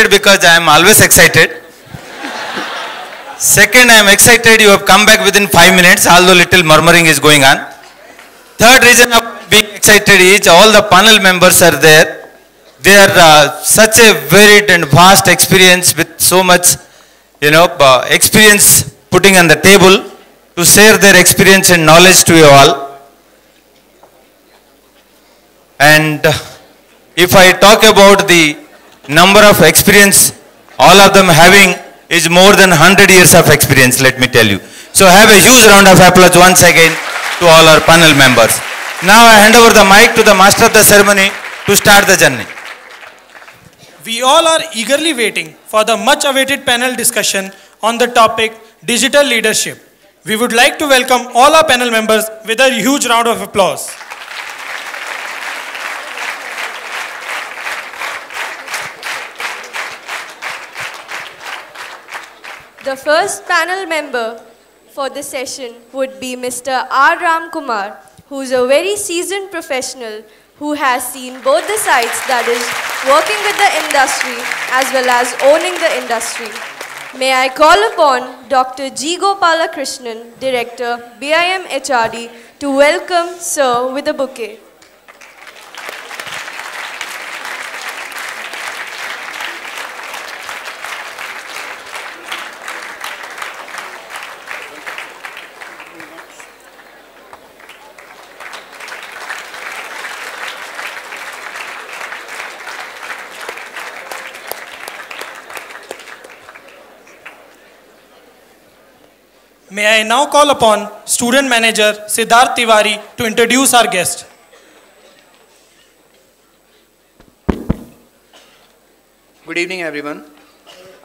because I am always excited. Second, I am excited you have come back within 5 minutes, although little murmuring is going on. Third reason of being excited is all the panel members are there. They are such a varied and vast experience with so much, experience putting on the table to share their experience and knowledge to you all. And if I talk about the number of experience, all of them having is more than 100 years of experience, let me tell you. So have a huge round of applause once again to all our panel members. Now I hand over the mic to the master of the ceremony to start the journey. We all are eagerly waiting for the much awaited panel discussion on the topic digital leadership. We would like to welcome all our panel members with a huge round of applause. The first panel member for this session would be Mr. R. Ram Kumar, who is a very seasoned professional who has seen both the sides, that is, working with the industry as well as owning the industry. May I call upon Dr. G. Gopalakrishnan, Director, BIM HRD, to welcome Sir with a bouquet. May I now call upon Student Manager Siddharth Tiwari to introduce our guest. Good evening, everyone.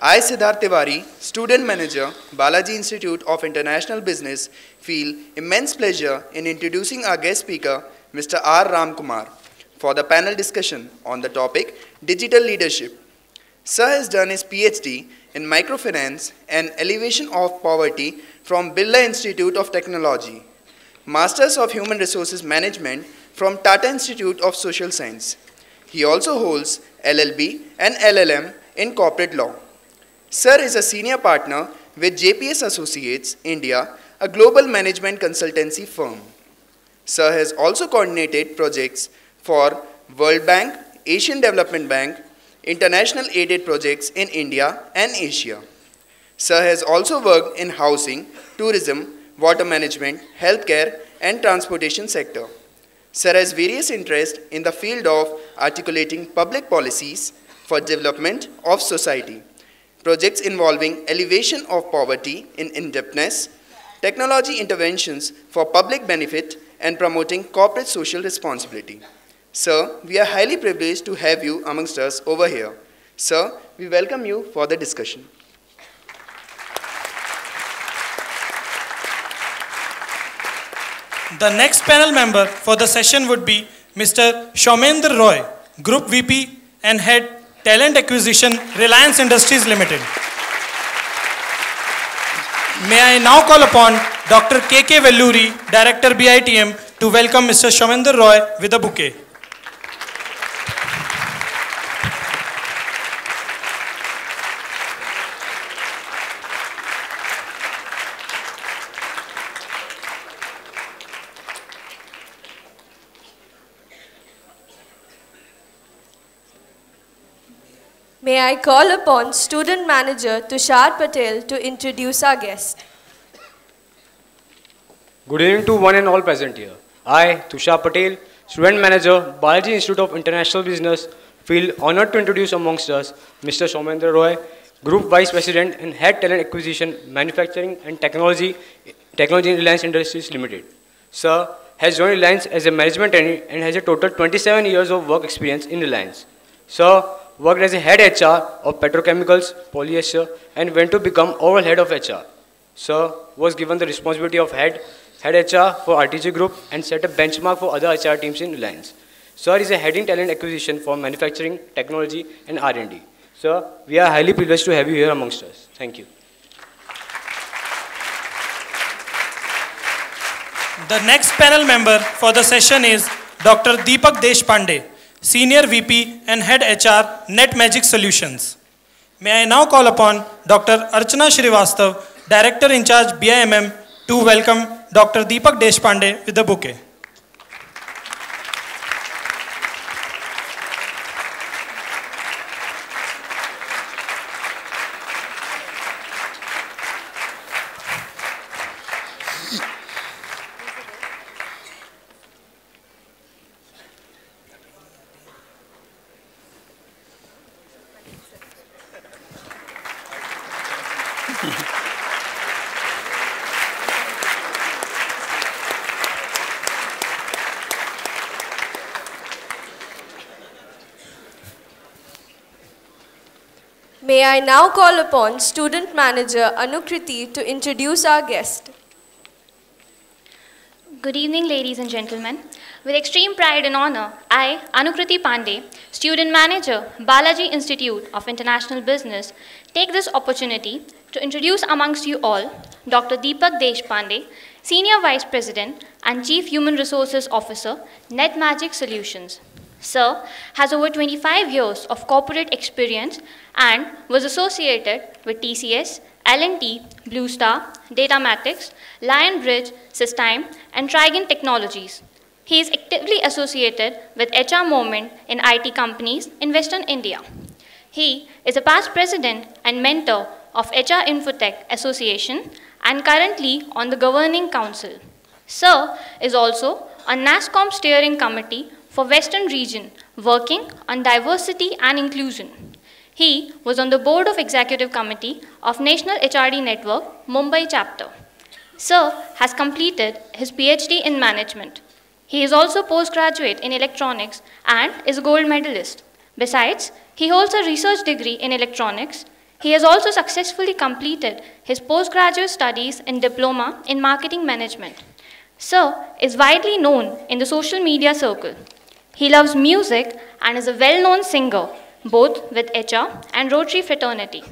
I, Siddharth Tiwari, Student Manager, Balaji Institute of International Business, feel immense pleasure in introducing our guest speaker, Mr. R. Ram Kumar, for the panel discussion on the topic Digital Leadership. Sir has done his PhD in Microfinance and Elevation of Poverty from Birla Institute of Technology, Masters of Human Resources Management from Tata Institute of Social Science. He also holds LLB and LLM in Corporate Law. Sir is a senior partner with JPS Associates, India, a global management consultancy firm. Sir has also coordinated projects for World Bank, Asian Development Bank, international aided projects in India and Asia. Sir has also worked in housing, tourism, water management, healthcare and transportation sector. Sir has various interests in the field of articulating public policies for development of society, projects involving elevation of poverty in indebtedness, technology interventions for public benefit and promoting corporate social responsibility. Sir, we are highly privileged to have you amongst us over here. Sir, we welcome you for the discussion. The next panel member for the session would be Mr. Soumendra Roy, Group VP and Head Talent Acquisition, Reliance Industries Limited. May I now call upon Dr. K.K. Velluri, Director BITM, to welcome Mr. Soumendra Roy with a bouquet. May I call upon Student Manager Tushar Patel to introduce our guest. Good evening to one and all present here. I, Tushar Patel, Student Manager, Balaji Institute of International Business, feel honored to introduce amongst us Mr. Soumendra Roy, Group Vice President and Head Talent Acquisition, Manufacturing and Technology in Reliance Industries Limited. Sir has joined Reliance as a management trainee and has a total 27 years of work experience in Reliance. Sir worked as a head HR of petrochemicals, polyester, and went to become overall head of HR. Sir was given the responsibility of head HR for RTG Group and set a benchmark for other HR teams in Reliance. Sir is a heading talent acquisition for manufacturing, technology, and R&D. Sir, we are highly privileged to have you here amongst us. Thank you. The next panel member for the session is Dr. Deepak Deshpande, Senior VP and Head HR, NetMagic Solutions. May I now call upon Dr. Archana Srivastav, Director in charge BIMM, to welcome Dr. Deepak Deshpande with the bouquet. May I now call upon Student Manager Anukriti to introduce our guest. Good evening, ladies and gentlemen. With extreme pride and honor, I, Anukriti Pandey, Student Manager, Balaji Institute of International Business, take this opportunity to introduce amongst you all Dr. Deepak Deshpande, Senior Vice President and Chief Human Resources Officer, NetMagic Solutions. Sir has over 25 years of corporate experience and was associated with TCS, L&T, Blue Star, Datamatics, Lionbridge, Systime, and Trigon Technologies. He is actively associated with HR Moment in IT companies in Western India. He is a past president and mentor of HR Infotech Association and currently on the Governing Council. Sir is also on NASSCOM Steering Committee for Western Region, working on diversity and inclusion. He was on the Board of Executive Committee of National HRD Network, Mumbai chapter. Sir has completed his PhD in management. He is also postgraduate in electronics and is a gold medalist. Besides, he holds a research degree in electronics. He has also successfully completed his postgraduate studies in diploma in marketing management. Sir is widely known in the social media circle. He loves music and is a well-known singer, both with HR and Rotary fraternity.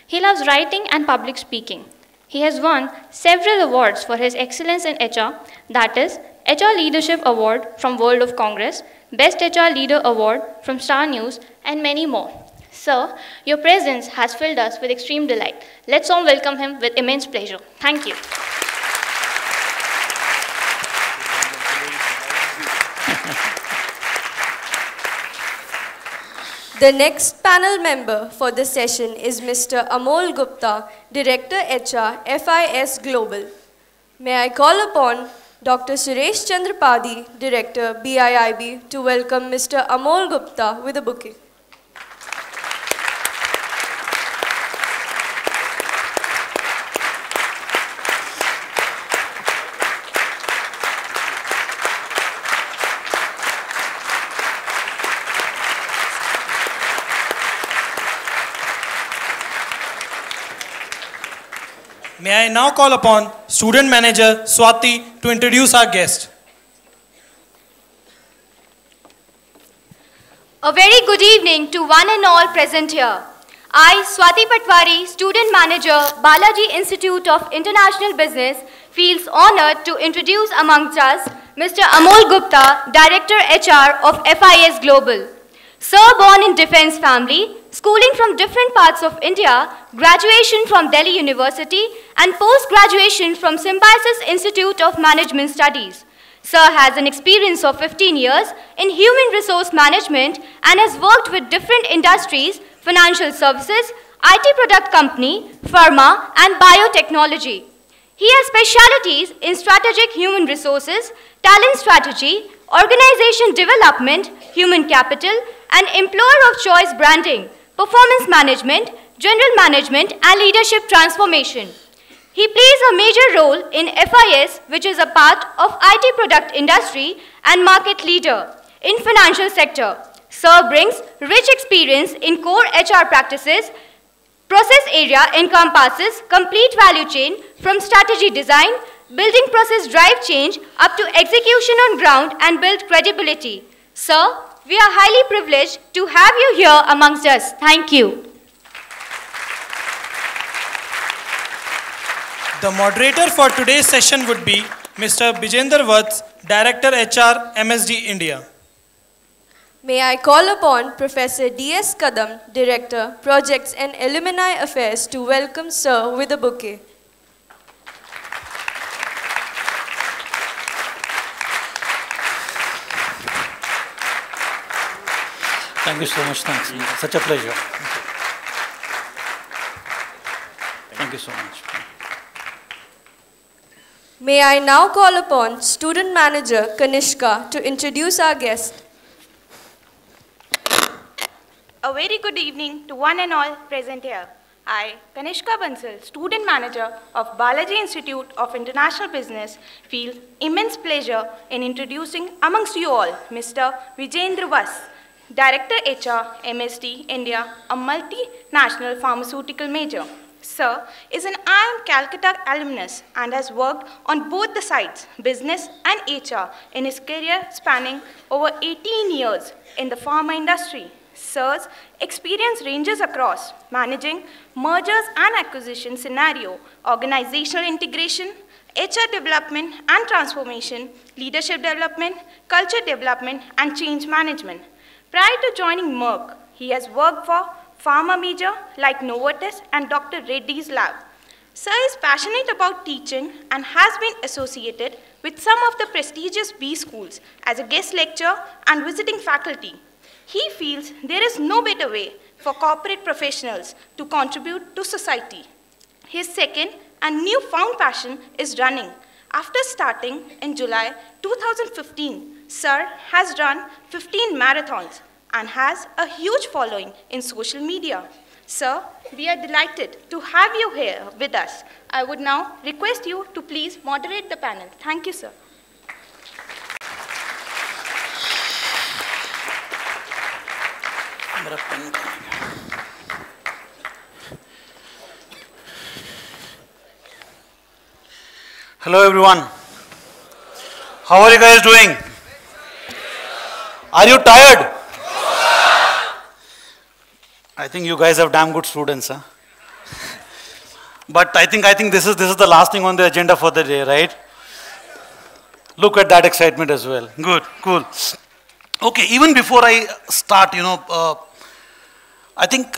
He loves writing and public speaking. He has won several awards for his excellence in HR, that is, HR Leadership Award from World of Congress, Best HR Leader Award from Star News, and many more. Sir, your presence has filled us with extreme delight. Let's all welcome him with immense pleasure. Thank you. The next panel member for the session is Mr. Amol Gupta, Director HR, FIS Global. May I call upon Dr. Suresh Chandrapadi, Director, BIIB, to welcome Mr. Amol Gupta with a bouquet. May I now call upon Student Manager Swati to introduce our guest. A very good evening to one and all present here. I, Swati Patwari, Student Manager, Balaji Institute of International Business, feels honored to introduce amongst us Mr. Amol Gupta, Director HR of FIS Global. Sir born in defense family, schooling from different parts of India, graduation from Delhi University and post-graduation from Symbiosis Institute of Management Studies. Sir has an experience of 15 years in human resource management and has worked with different industries, financial services, IT product company, pharma and biotechnology. He has specialities in strategic human resources, talent strategy, organization development, human capital and employer of choice branding, performance management, general management and leadership transformation. He plays a major role in FIS, which is a part of IT product industry and market leader in financial sector. Sir brings rich experience in core HR practices. Process area encompasses complete value chain from strategy design, building process drive change up to execution on ground and build credibility. Sir, we are highly privileged to have you here amongst us. Thank you. The moderator for today's session would be Mr. Bijender Vats, Director HR, MSD India. May I call upon Professor D.S. Kadam, Director, Projects and Alumni Affairs, to welcome Sir with a bouquet. Thank you so much. Thanks. Such a pleasure. Thank you so much. May I now call upon Student Manager Kanishka to introduce our guest. A very good evening to one and all present here. I, Kanishka Bansal, Student Manager of Balaji Institute of International Business, feel immense pleasure in introducing amongst you all Mr. Vijendra Vas, Director HR, MSD, India, a multinational pharmaceutical major. Sir is an IIM Calcutta alumnus and has worked on both the sides, business and HR, in his career spanning over 18 years in the pharma industry. Sir's experience ranges across managing mergers and acquisition scenario, organizational integration, HR development and transformation, leadership development, culture development, and change management. Prior to joining Merck, he has worked for pharma major like Novartis and Dr. Reddy's lab. Sir is passionate about teaching and has been associated with some of the prestigious B schools as a guest lecturer and visiting faculty. He feels there is no better way for corporate professionals to contribute to society. His second and newfound passion is running. After starting in July 2015, Sir has run 15 marathons and has a huge following in social media. Sir, we are delighted to have you here with us. I would now request you to please moderate the panel. Thank you, sir. Hello everyone. How are you guys doing? Are you tired? I think you guys have damn good students, huh? But I think this is the last thing on the agenda for the day, right? Look at that excitement as well. Good, cool. Okay, even before I start, I think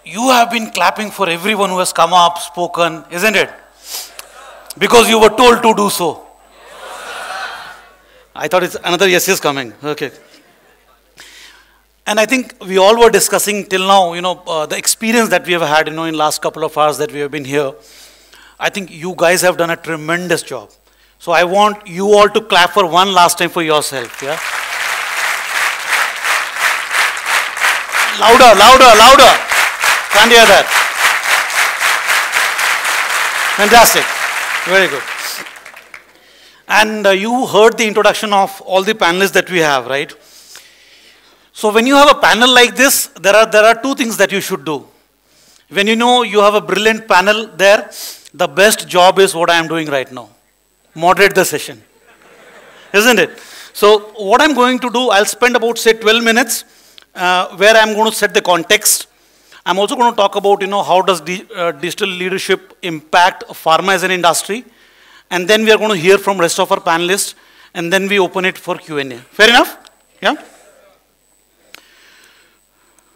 you have been clapping for everyone who has come up, spoken, isn't it? Because you were told to do so. I thought it's another yes is coming. Okay. And I think we all were discussing till now, the experience that we have had, in last couple of hours that we have been here. I think you guys have done a tremendous job. So I want you all to clap for one last time for yourself, yeah? Louder, louder, louder. Can't hear that. Fantastic. Very good. And you heard the introduction of all the panelists that we have, right? So when you have a panel like this, there are two things that you should do. When you know you have a brilliant panel there, the best job is what I am doing right now. Moderate the session. Isn't it? So what I'm going to do, I'll spend about, say, 12 minutes where I'm going to set the context. I'm also going to talk about, how does digital leadership impact pharma as an industry. And then we are going to hear from rest of our panelists. And then we open it for Q&A. Fair enough? Yeah?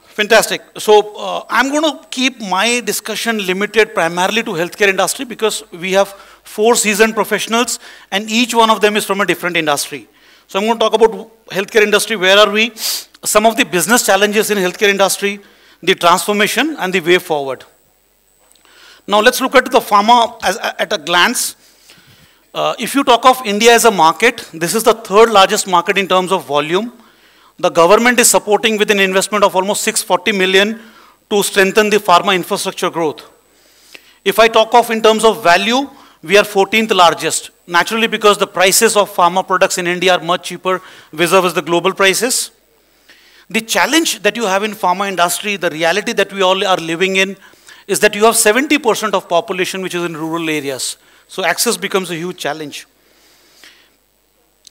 Fantastic. So I'm going to keep my discussion limited primarily to healthcare industry because we have 4 seasoned professionals and each one of them is from a different industry. So I'm going to talk about healthcare industry, where are we, some of the business challenges in healthcare industry, the transformation and the way forward. Now let's look at the pharma at a glance. If you talk of India as a market, this is the 3rd largest market in terms of volume. The government is supporting with an investment of almost 640 million to strengthen the pharma infrastructure growth. If I talk of in terms of value, we are 14th largest. Naturally, because the prices of pharma products in India are much cheaper vis-a-vis the global prices. The challenge that you have in pharma industry, the reality that we all are living in, is that you have 70% of population which is in rural areas. So access becomes a huge challenge.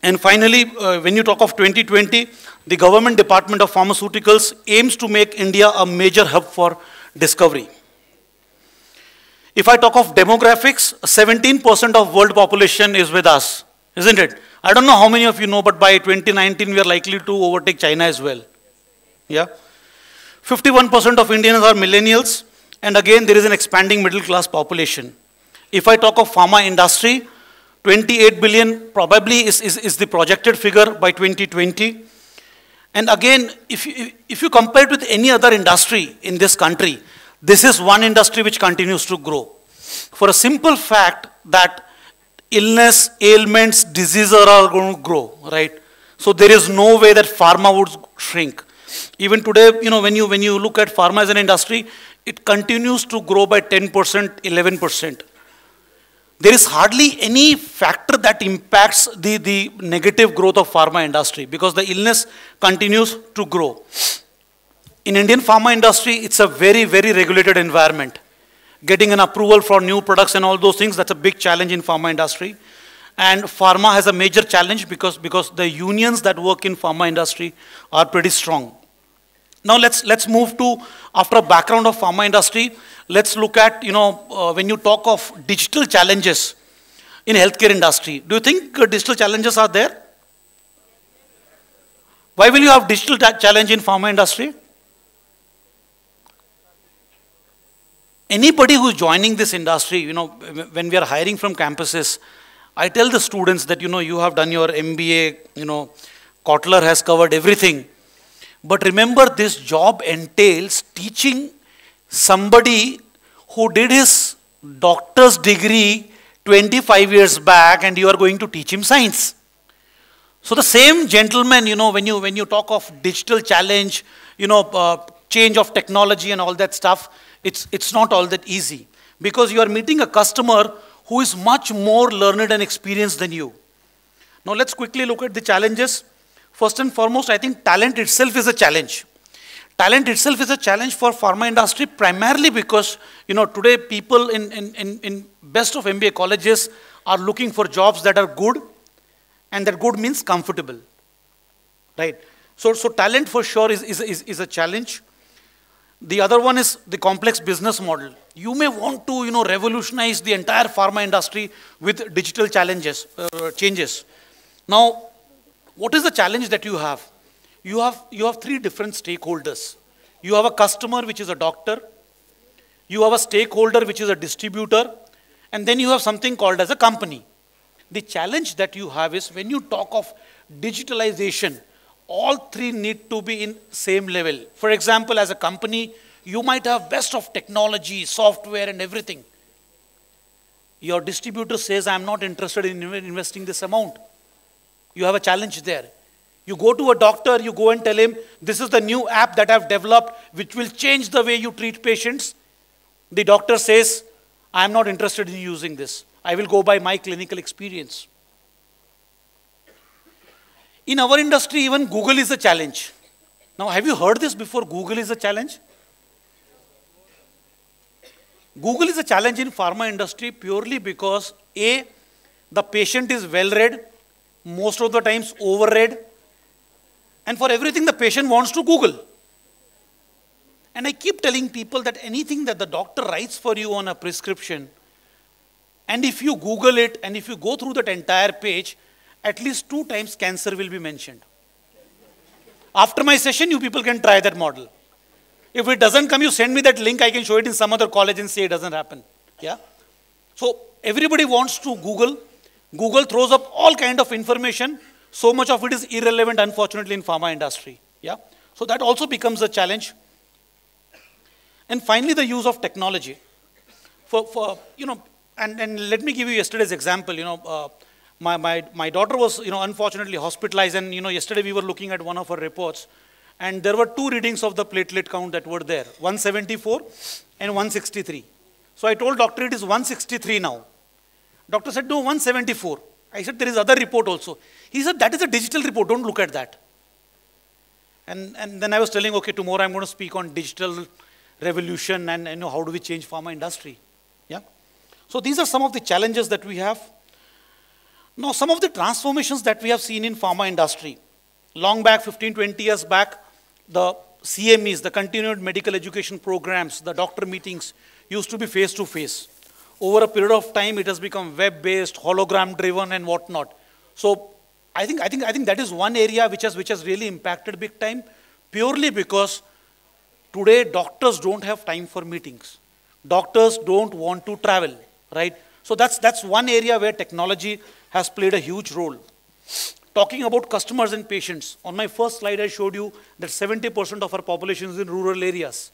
And finally, when you talk of 2020, the Government Department of Pharmaceuticals aims to make India a major hub for discovery. If I talk of demographics, 17% of world population is with us, isn't it? I don't know how many of you know, but by 2019, we are likely to overtake China as well. Yeah. 51% of Indians are millennials, and again there is an expanding middle class population. If I talk of pharma industry, 28 billion probably is the projected figure by 2020. And again, if you compare it with any other industry in this country, this is one industry which continues to grow. For a simple fact that illness, ailments, diseases are going to grow, right? So there is no way that pharma would shrink. Even today, you know, when you look at pharma as an industry, it continues to grow by 10%, 11%. There is hardly any factor that impacts the negative growth of pharma industry because the illness continues to grow. In Indian pharma industry, it's a very, very regulated environment. Getting an approval for new products and all those things, that's a big challenge in pharma industry. And pharma has a major challenge because the unions that work in pharma industry are pretty strong. Now let's move to, after a background of pharma industry, let's look at, you know, when you talk of digital challenges in healthcare industry, do you think digital challenges are there? Why will you have digital challenge in pharma industry? Anybody who's joining this industry, you know, when we are hiring from campuses, I tell the students that, you know, you have done your MBA, you know, Kotler has covered everything. But remember, this job entails teaching somebody who did his doctor's degree 25 years back, and you are going to teach him science. So the same gentleman, you know, when you talk of digital challenge, you know, change of technology and all that stuff, it's not all that easy because you are meeting a customer who is much more learned and experienced than you. Now let's quickly look at the challenges. First and foremost, I think talent itself is a challenge. Talent itself is a challenge for pharma industry primarily because, you know, today people in best of MBA colleges are looking for jobs that are good, and that good means comfortable, right? So talent for sure is a challenge. The other one is the complex business model. You may want to, you know, revolutionize the entire pharma industry with digital challenges, changes. Now, what is the challenge that you have? You have three different stakeholders. You have a customer, which is a doctor. You have a stakeholder, which is a distributor. And then you have something called as a company. The challenge that you have is when you talk of digitalization, all three need to be in same level. For example, as a company, you might have best of technology, software and everything. Your distributor says, I'm not interested in investing this amount. You have a challenge there. You go to a doctor, you go and tell him, this is the new app that I've developed, which will change the way you treat patients. The doctor says, I'm not interested in using this. I will go by my clinical experience. In our industry, even Google is a challenge. Now, have you heard this before? Google is a challenge? Google is a challenge in pharma industry purely because A, the patient is well read, most of the times overread, and for everything the patient wants to Google. And I keep telling people that anything that the doctor writes for you on a prescription, and if you Google it and if you go through that entire page, at least 2 times cancer will be mentioned. After my session, you people can try that model. If it doesn't come, you send me that link, I can show it in some other college and say it doesn't happen. Yeah? So everybody wants to Google. Google throws up all kind of information. So much of it is irrelevant, unfortunately, in pharma industry. Yeah? So that also becomes a challenge. And finally, the use of technology. For you know, and let me give you yesterday's example. You know, my daughter was, you know, unfortunately hospitalized, and, you know, yesterday we were looking at one of her reports, and there were 2 readings of the platelet count that were there, 174 and 163. So I told doctor it is 163 now. Doctor said, no, 174. I said, there is other report also. He said, that is a digital report, don't look at that. And then I was telling, okay, tomorrow I'm going to speak on digital revolution and, you know, how do we change pharma industry. Yeah. So these are some of the challenges that we have. Now, some of the transformations that we have seen in pharma industry. Long back, 15, 20 years back, the CMEs, the continued medical education programs, the doctor meetings used to be face-to-face. Over a period of time, it has become web-based, hologram-driven, and whatnot. So I think that is one area which has really impacted big time. purely because today doctors don't have time for meetings. Doctors don't want to travel, right? So that's one area where technology has played a huge role. Talking about customers and patients, on my first slide I showed you that 70% of our population is in rural areas.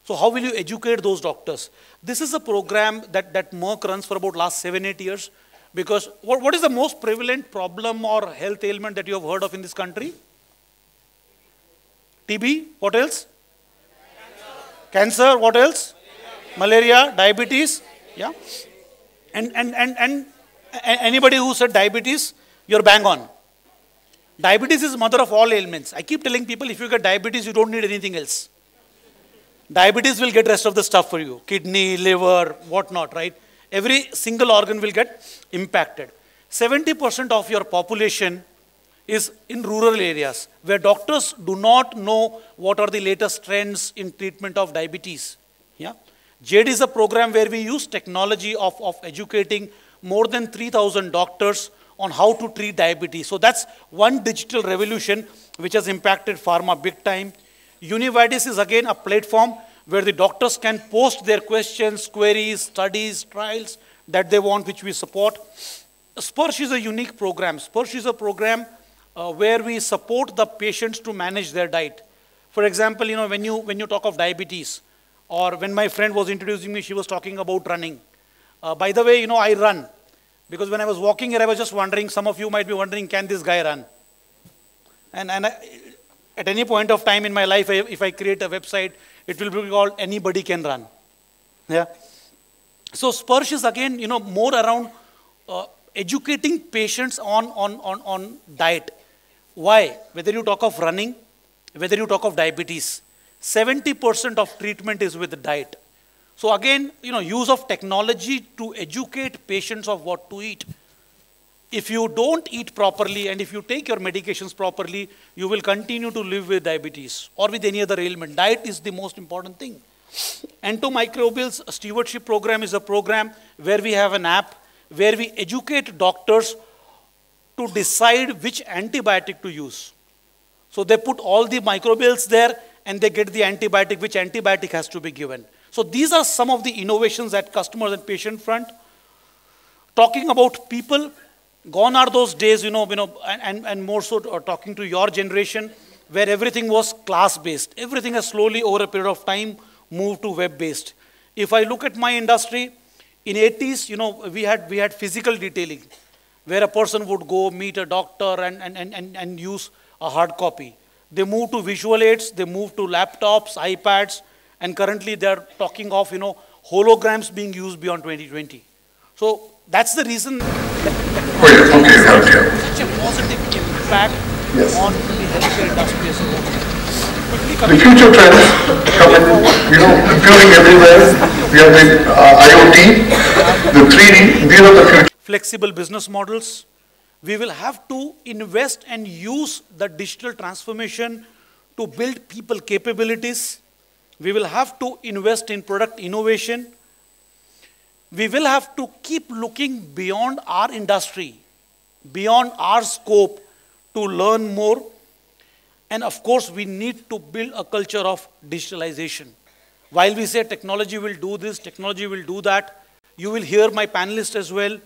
So how will you educate those doctors? This is a program that Merck runs for about last 7-8 years, because what is the most prevalent problem or health ailment that you have heard of in this country? TB, what else? Cancer, what else? Malaria, diabetes, yeah. And anybody who said diabetes, you're bang on. Diabetes is mother of all ailments. I keep telling people, if you get diabetes, you don't need anything else. Diabetes will get rest of the stuff for you. Kidney, liver, whatnot, right? Every single organ will get impacted. 70% of your population is in rural areas, where doctors do not know what are the latest trends in treatment of diabetes. Yeah? JADE is a program where we use technology of educating more than 3,000 doctors on how to treat diabetes. So that's one digital revolution which has impacted pharma big time. Unividis is again a platform where the doctors can post their questions, queries, studies, trials that they want, which we support. Sparsh is a unique program. Sparsh is a program where we support the patients to manage their diet. For example, when you talk of diabetes, or when my friend was introducing me, she was talking about running. By the way, I run. Because when I was walking here, I was just wondering, some of you might be wondering, can this guy run? And at any point of time in my life, if I create a website, it will be called Anybody Can Run. Yeah. So Sparsh is again, more around educating patients on diet. Why? Whether you talk of running, whether you talk of diabetes, 70% of treatment is with the diet. So again, use of technology to educate patients of what to eat. If you don't eat properly and if you take your medications properly, you will continue to live with diabetes or with any other ailment. Diet is the most important thing. Antimicrobials Stewardship Program is a program where we have an app where we educate doctors to decide which antibiotic to use. So they put all the microbials there and they get the antibiotic, which antibiotic has to be given. So these are some of the innovations at customers and patient front. Talking about people, gone are those days, and more so talking to your generation, where everything was class-based. Everything has slowly, over a period of time, moved to web-based. If I look at my industry, in 80s, we had physical detailing, where a person would go meet a doctor and use a hard copy. They moved to visual aids, they moved to laptops, iPads, and currently they're talking of, holograms being used beyond 2020. So that's the reason such a positive impact on the healthcare industry as a whole. The future trends come in, computing everywhere. We have the IoT, the 3D, these are the future. Flexible business models. We will have to invest and use the digital transformation to build people capabilities. We will have to invest in product innovation. We will have to keep looking beyond our industry, beyond our scope to learn more. And of course, we need to build a culture of digitalization. While we say technology will do this, technology will do that, you will hear my panelists as well.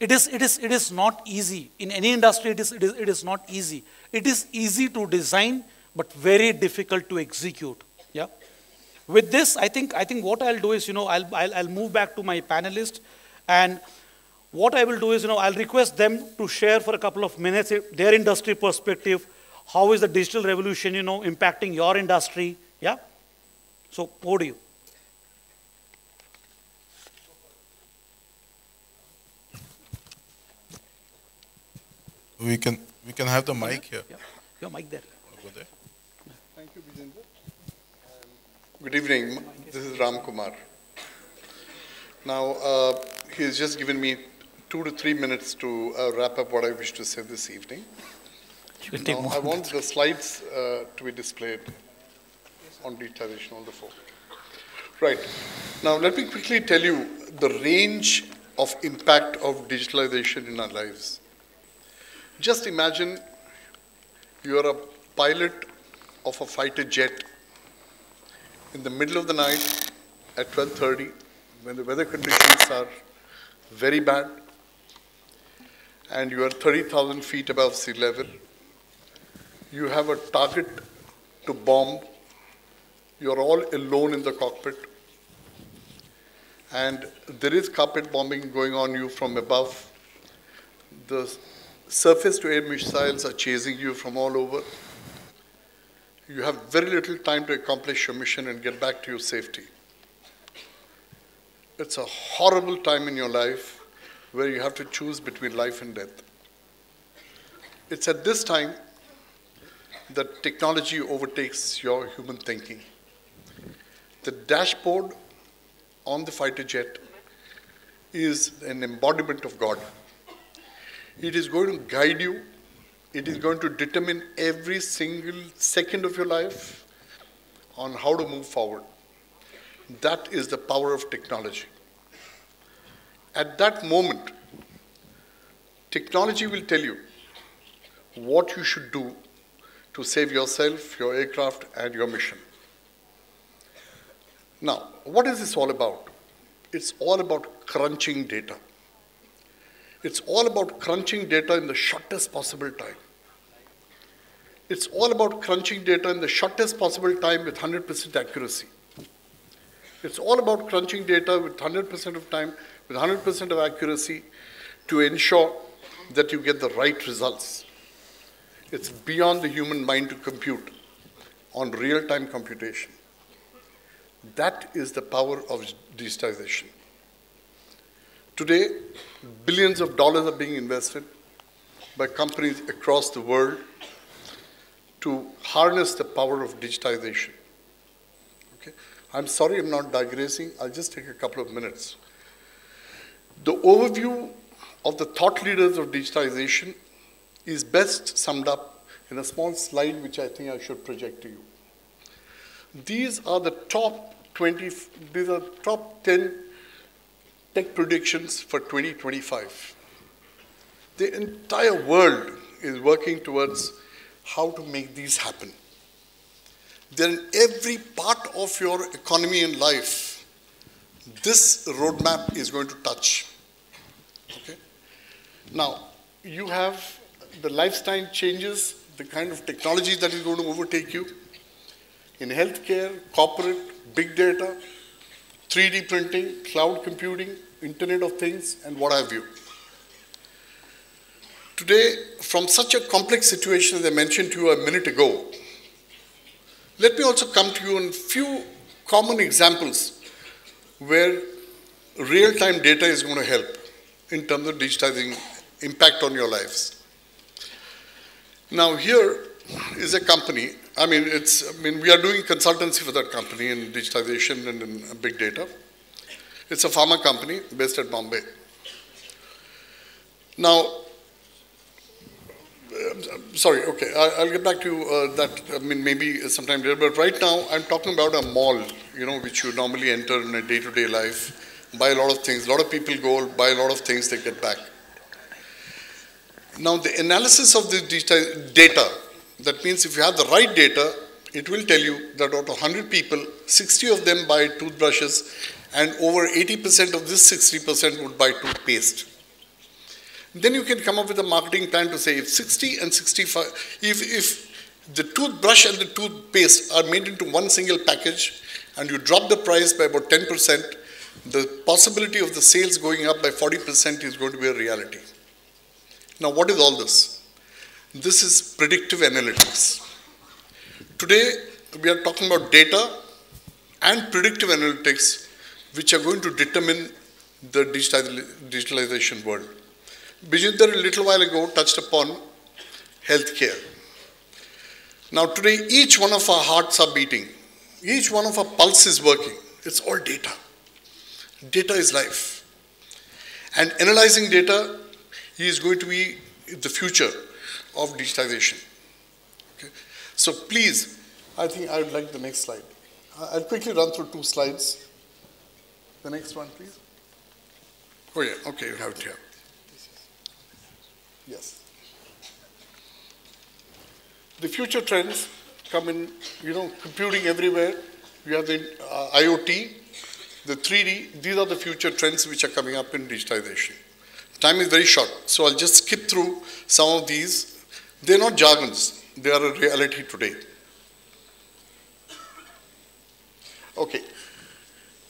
It is not easy. In any industry, it is not easy. It is easy to design, but very difficult to execute. Yeah. With this, I think what I'll do is, I'll move back to my panelists, and what I will do is, I'll request them to share for a couple of minutes their industry perspective. How is the digital revolution, impacting your industry? Yeah. So, over to you. We can have the mic here. Yeah. Your mic there. Over there. Thank you, Vijender. Good evening. This is Ram Kumar. Now, he's just given me 2 to 3 minutes to wrap up what I wish to say this evening. Now, I want the slides to be displayed on digitization on the phone. Right. Now, let me quickly tell you the range of impact of digitalization in our lives. Just imagine you are a pilot of a fighter jet in the middle of the night at 12:30 when the weather conditions are very bad and you are 30,000 feet above sea level. You have a target to bomb. You are all alone in the cockpit. And there is carpet bombing going on you from above. The surface-to-air missiles are chasing you from all over. You have very little time to accomplish your mission and get back to your safety. It's a horrible time in your life where you have to choose between life and death. It's at this time that technology overtakes your human thinking. The dashboard on the fighter jet is an embodiment of God. It is going to guide you. It is going to determine every single second of your life on how to move forward. That is the power of technology. At that moment, technology will tell you what you should do to save yourself, your aircraft, and your mission. Now, what is this all about? It's all about crunching data. It's all about crunching data in the shortest possible time. It's all about crunching data in the shortest possible time with 100% accuracy. It's all about crunching data with 100% of time, with 100% of accuracy to ensure that you get the right results. It's beyond the human mind to compute on real-time computation. That is the power of digitization. Today, billions of dollars are being invested by companies across the world to harness the power of digitization. Okay? I'm sorry I'm not digressing. I'll just take a couple of minutes. The overview of the thought leaders of digitization is best summed up in a small slide which I think I should project to you. These are the top 10 tech predictions for 2025. The entire world is working towards how to make these happen. They're in every part of your economy and life. This roadmap is going to touch. Okay? Now, you have the lifestyle changes, the kind of technology that is going to overtake you. In healthcare, corporate, big data, 3D printing, cloud computing, Internet of Things, and what have you. Today, from such a complex situation as I mentioned to you a minute ago, let me also come to you on a few common examples where real-time data is going to help in terms of digitizing impact on your lives. Now here is a company, we are doing consultancy for that company in digitization and in big data. It's a pharma company based at Bombay. Now, sorry, okay, I'll get back to that, maybe sometime later, but right now I'm talking about a mall, which you normally enter in a day-to-day life, buy a lot of things, a lot of people go, buy a lot of things, they get back. Now, the analysis of this data, that means if you have the right data, it will tell you that out of 100 people, 60 of them buy toothbrushes, and over 80% of this 60% would buy toothpaste. Then you can come up with a marketing plan to say if 60 and 65, if the toothbrush and the toothpaste are made into one single package, and you drop the price by about 10%, the possibility of the sales going up by 40% is going to be a reality. Now, what is all this? This is predictive analytics. Today, we are talking about data and predictive analytics, which are going to determine the digitalization world. Bijinder, a little while ago, touched upon healthcare. Now, today, each one of our hearts are beating. Each one of our pulse is working. It's all data. Data is life. And analyzing data is going to be the future of digitization. Okay. So please, I think I would like the next slide. I'll quickly run through 2 slides. The next one, please. Oh yeah, okay, you have it here. Yes. The future trends come in, computing everywhere. You have the IoT, the 3D. These are the future trends which are coming up in digitization. Time is very short, so I'll just skip through some of these. They're not jargons. They are a reality today. Okay.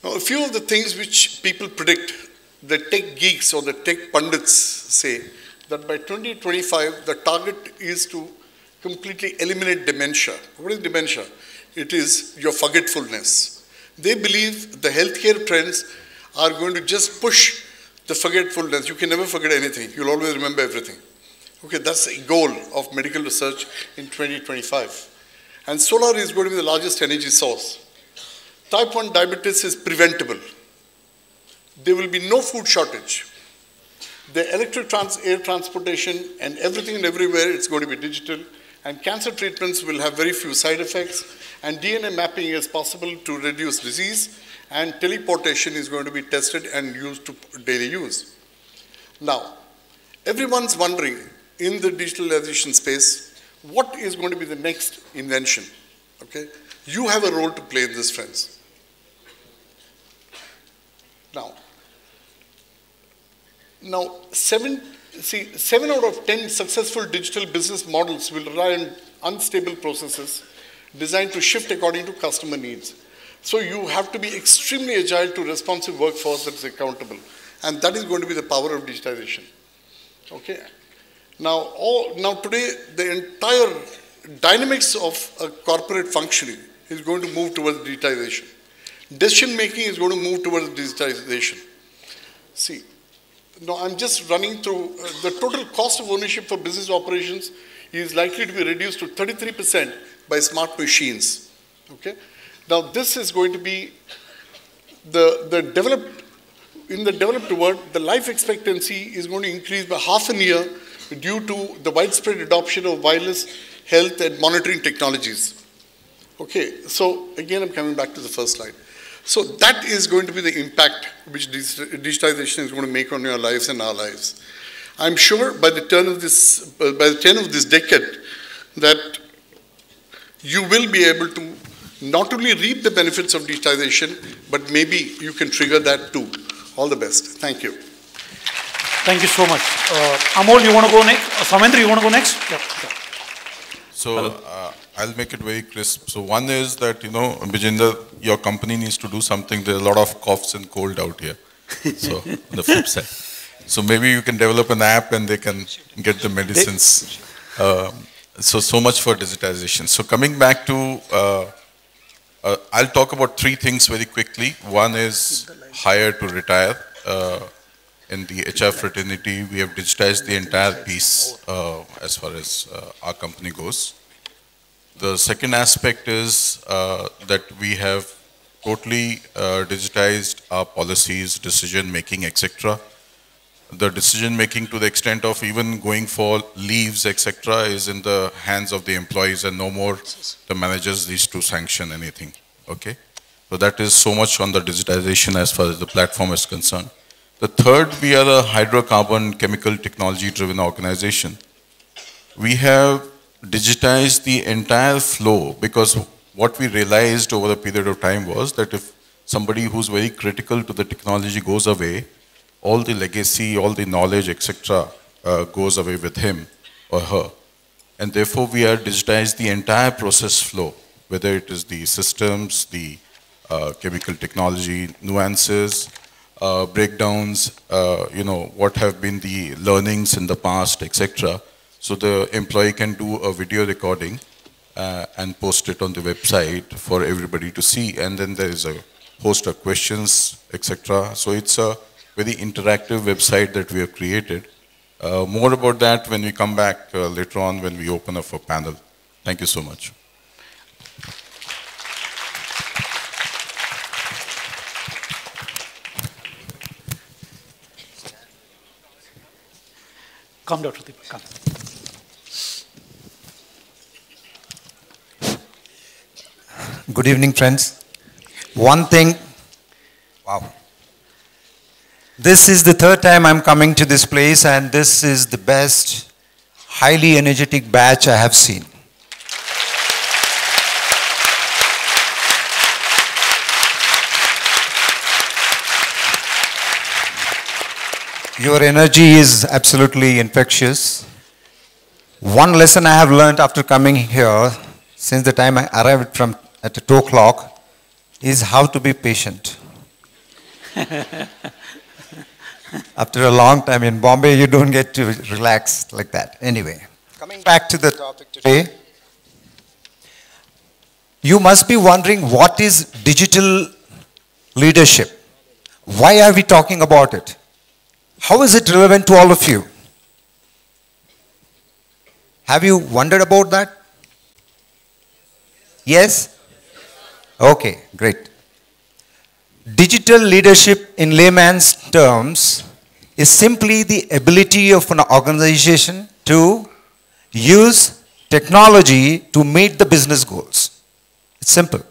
Now, a few of the things which people predict, the tech geeks or the tech pundits say that by 2025, the target is to completely eliminate dementia. What is dementia? It is your forgetfulness. They believe the healthcare trends are going to just push the forgetfulness. You can never forget anything. You'll always remember everything. Okay, that's the goal of medical research in 2025. And solar is going to be the largest energy source. Type 1 diabetes is preventable. There will be no food shortage. The electric air transportation and everything and everywhere, it's going to be digital. And cancer treatments will have very few side effects. And DNA mapping is possible to reduce disease. And teleportation is going to be tested and used to daily use. Now, everyone's wondering in the digitalization space, what is going to be the next invention? Okay? You have a role to play in this, friends. Now, 7 out of 10 successful digital business models will rely on unstable processes designed to shift according to customer needs. So you have to be extremely agile to responsive workforce that is accountable. And that is going to be the power of digitization. Okay. Now today, the entire dynamics of a corporate functioning is going to move towards digitization. Decision making is going to move towards digitization. See, now I'm just running through the total cost of ownership for business operations is likely to be reduced to 33% by smart machines. Okay. Now this is going to be in the developed world, the life expectancy is going to increase by half a year due to the widespread adoption of wireless health and monitoring technologies. Okay, so again I'm coming back to the first slide. So that is going to be the impact which digitization is going to make on your lives and our lives. I'm sure by the turn of this decade that you will be able to not only reap the benefits of digitization, but maybe you can trigger that too. All the best. Thank you. Thank you so much. Amol, you want to go next? Soumendra, you want to go next? Yeah. So I'll make it very crisp. So one is that, Bijinder, your company needs to do something. There's a lot of coughs and cold out here. So on the flip side. So maybe you can develop an app and they can get the medicines. So much for digitization. So coming back to, I'll talk about 3 things very quickly. One is hire to retire. In the HR fraternity, we have digitized the entire piece as far as our company goes. The second aspect is that we have totally digitized our policies, decision making, etc. The decision making to the extent of even going for leaves, etc. is in the hands of the employees and no more the managers needs to sanction anything. Okay? So that is so much on the digitization as far as the platform is concerned. The third, we are a hydrocarbon chemical technology driven organization. We have digitized the entire flow because what we realized over a period of time was that if somebody who's very critical to the technology goes away, all the legacy, all the knowledge, etc. Goes away with him or her. And therefore, we have digitized the entire process flow, whether it is the systems, the chemical technology, nuances, breakdowns, what have been the learnings in the past, etc. So the employee can do a video recording and post it on the website for everybody to see. And then there is a host of questions, etc. So it's a very interactive website that we have created. More about that when we come back later on when we open up for panel. Thank you so much. Come, Dr. Deepak, come. Good evening, friends. One thing, wow. This is the third time I'm coming to this place and this is the best, highly energetic batch I have seen. Your energy is absolutely infectious. One lesson I have learned after coming here, since the time I arrived from at 2 o'clock, is how to be patient. After a long time in Bombay, you don't get to relax like that. Anyway, coming back to the topic today, you must be wondering what is digital leadership? Why are we talking about it? How is it relevant to all of you? Have you wondered about that? Yes? Okay, great. Digital leadership in layman's terms is simply the ability of an organization to use technology to meet the business goals. It's simple.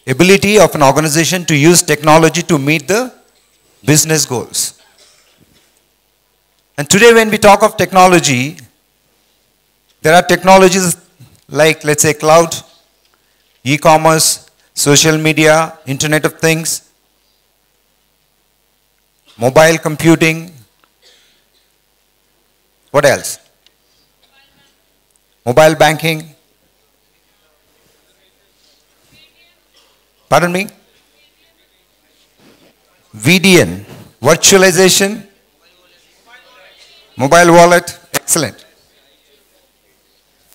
Ability of an organization to use technology to meet the business goals. And today when we talk of technology, there are technologies like, let's say, cloud, e-commerce, social media, Internet of Things, mobile computing. What else? Mobile banking. Pardon me? VDN, virtualization, mobile wallet, excellent.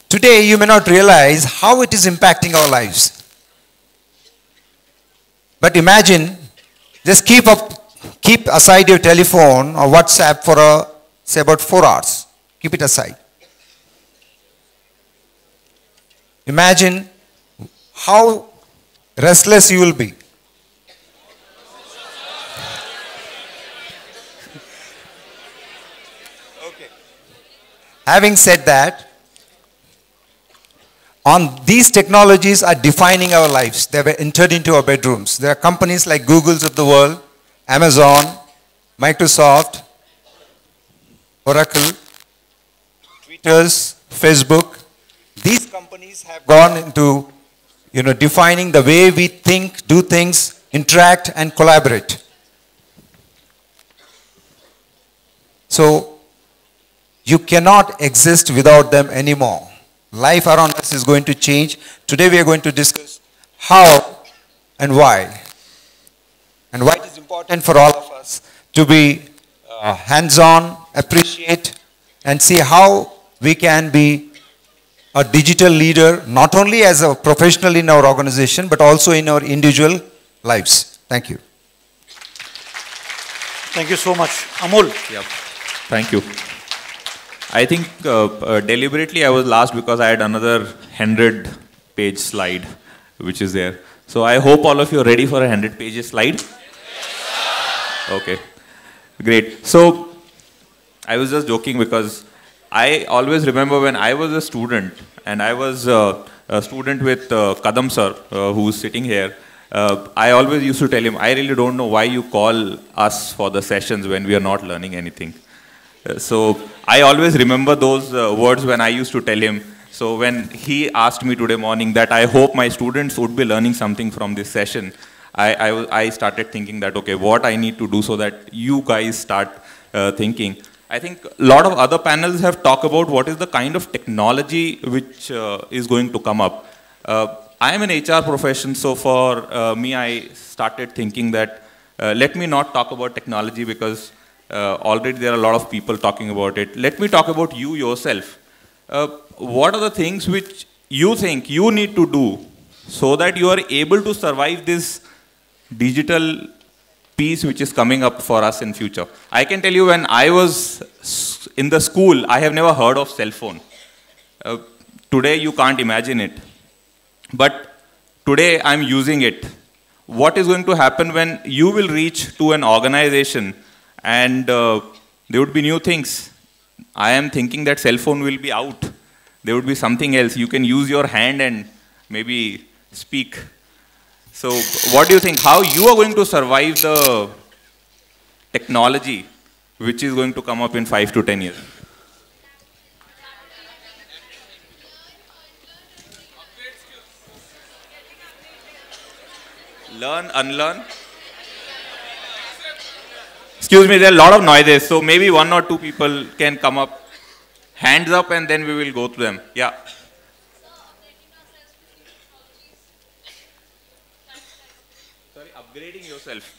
Today you may not realize how it is impacting our lives. But imagine, just keep aside your telephone or WhatsApp for say about 4 hours. Keep it aside. Imagine how restless you will be. Okay. Having said that, these technologies are defining our lives. They were entered into our bedrooms. There are companies like Googles of the world, Amazon, Microsoft, Oracle, Twitters, Facebook. These companies have gone into defining the way we think, do things, interact and collaborate. So, you cannot exist without them anymore. Life around us is going to change. Today we are going to discuss how and why. And why it is important for all of us to be hands-on, appreciate and see how we can be a digital leader, not only as a professional in our organization, but also in our individual lives. Thank you. Thank you so much. Amol. Yep. Thank you. I think deliberately I was last because I had another 100-page slide, which is there. So I hope all of you are ready for a 100-page slide. Okay. Great. So I was just joking because I always remember when I was a student, and I was a student with Kadam sir, who's sitting here. I always used to tell him, I really don't know why you call us for the sessions when we are not learning anything. So I always remember those words when I used to tell him. So when he asked me today morning that I hope my students would be learning something from this session, I started thinking that, okay, what I need to do so that you guys start thinking. I think a lot of other panels have talked about what is the kind of technology which is going to come up. I am an HR profession, so for me, I started thinking that let me not talk about technology because already there are a lot of people talking about it. Let me talk about you yourself. What are the things which you think you need to do so that you are able to survive this digital piece which is coming up for us in future? I can tell you when I was in the school, I have never heard of cell phone. Today you can't imagine it. But today I'm using it. What is going to happen when you will reach to an organization and there would be new things? I am thinking that cell phone will be out. There would be something else. You can use your hand and maybe speak. So what do you think? How you are going to survive the technology which is going to come up in 5 to 10 years? Learn, unlearn. Excuse me, there are a lot of noises, so maybe one or two people can come up. Hands up and then we will go through them. Yeah. Sorry, upgrading yourself.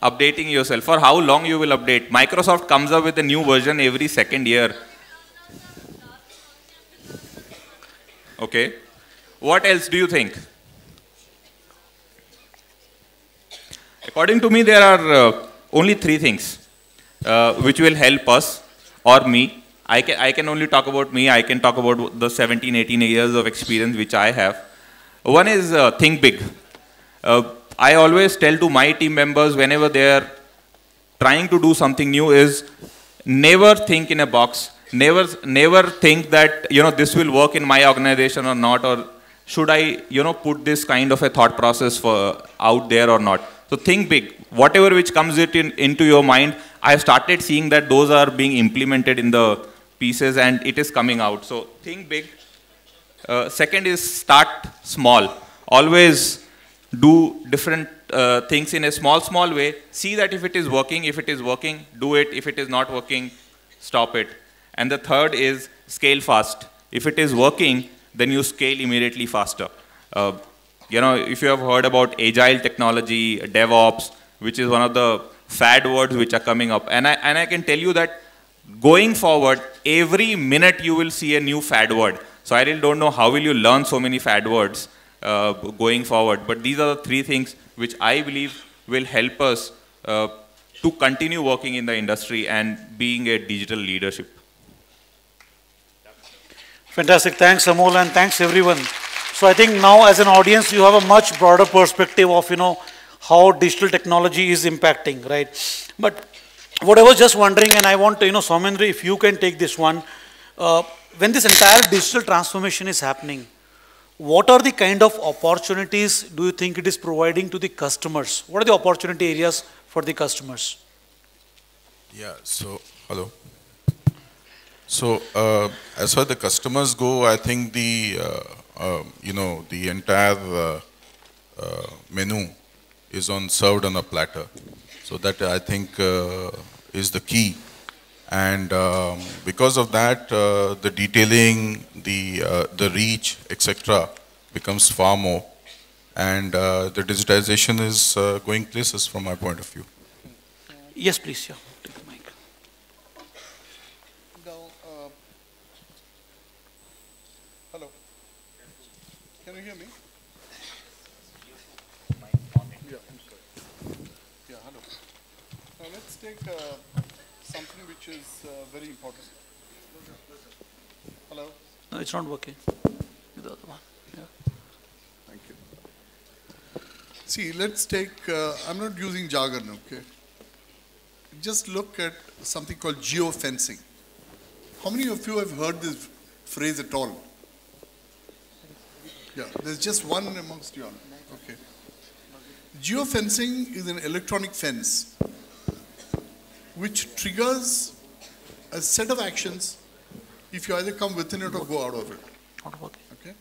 Updating yourself. For how long you will update? Microsoft comes up with a new version every second year. Okay. What else do you think? According to me, there are only three things which will help us or me. I can only talk about me. I can talk about the 17, 18 years of experience which I have. One is think big. I always tell to my team members whenever they are trying to do something new is never think in a box. Never think that, this will work in my organization or not, or should I, put this kind of a thought process out there or not. So think big. Whatever which comes into your mind, I have started seeing that those are being implemented in the pieces and it is coming out. So think big. Second is start small. Always do different things in a small way. See that if it is working. If it is working, do it. If it is not working, stop it. And the third is scale fast. If it is working, then you scale immediately faster. If you have heard about agile technology, DevOps, which is one of the fad words which are coming up. And I can tell you that going forward, every minute you will see a new fad word. So I really don't know how will you learn so many fad words going forward. But these are the three things which I believe will help us to continue working in the industry and being a digital leadership. Fantastic. Thanks, Amol, and thanks, everyone. So I think now as an audience, you have a much broader perspective of, how digital technology is impacting, right? But what I was just wondering, and I want to, Soumendra, if you can take this one, when this entire digital transformation is happening, what are the kind of opportunities do you think it is providing to the customers? What are the opportunity areas for the customers? Yeah, so, hello. So, as far as the customers go, I think the, the entire menu is served on a platter. So that I think is the key. And because of that, the detailing, the reach, etc., becomes far more. And the digitization is going places from my point of view. Yes, please. Yeah. Take the mic. Now, hello. Can you hear me? Yeah, I'm sorry. Yeah, hello. Now let's take something which is very important. Hello? No, it's not working. The other one. Yeah. Thank you. See, let's take, I'm not using jargon, okay? Just look at something called geofencing. How many of you have heard this phrase at all? Yeah, there's just one amongst you all. Okay. Geofencing is an electronic fence which triggers a set of actions if you either come within it or go out of it. Okay.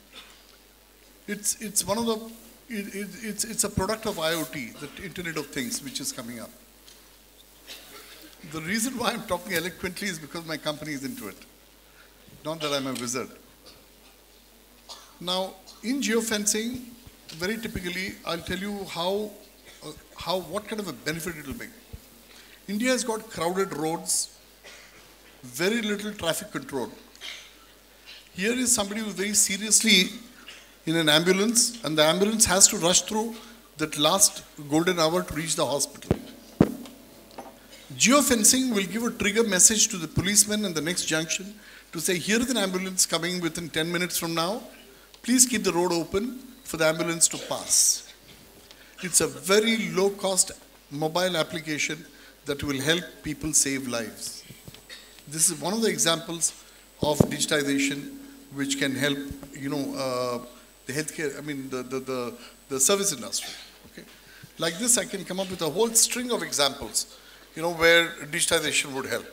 It's one of the it's a product of IoT, the Internet of Things, which is coming up. The reason why I'm talking eloquently is because my company is into it. Not that I'm a wizard. Now, in geofencing, very typically, I'll tell you what kind of a benefit it will bring. India has got crowded roads, very little traffic control. Here is somebody who's very seriously in an ambulance, and the ambulance has to rush through that last golden hour to reach the hospital. Geofencing will give a trigger message to the policeman in the next junction to say, here is an ambulance coming within 10 minutes from now. Please keep the road open for the ambulance to pass. It's a very low-cost mobile application that will help people save lives. This is one of the examples of digitization which can help, the healthcare, the service industry. Okay? Like this, I can come up with a whole string of examples, where digitization would help.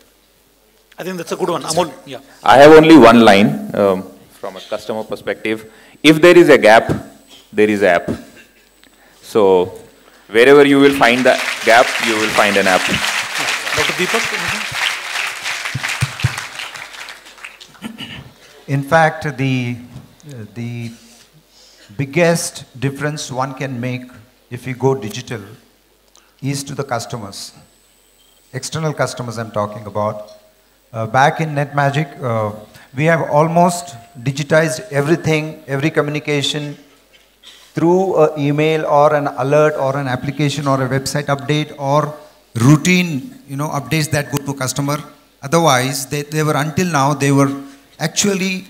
I think that's a good one. Amol, yeah. I have only one line from a customer perspective. If there is a gap, there is an app. So wherever you will find the gap, you will find an app. Deepak? In fact, the biggest difference one can make if you go digital is to the customers. External customers I'm talking about. Back in NetMagic, we have almost digitized everything, every communication through an email or an alert or an application or a website update or routine, updates that go to customer. Otherwise, they were until now, they were actually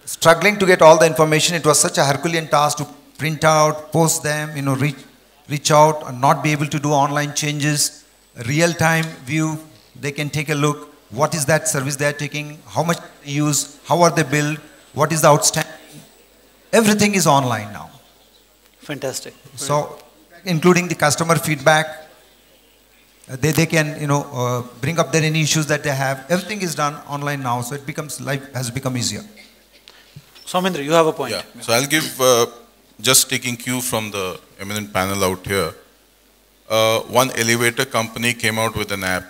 struggling to get all the information. It was such a Herculean task to print out, post them, reach out and not be able to do online changes. Real-time view, they can take a look. What is that service they are taking? How much they use? How are they billed? What is the outstanding? Everything is online now. Fantastic. So, including the customer feedback, they can, bring up any issues that they have. Everything is done online now, so it becomes, life has become easier. Soumendra, you have a point. Yeah. So I'll give, just taking cue from the eminent panel out here. One elevator company came out with an app.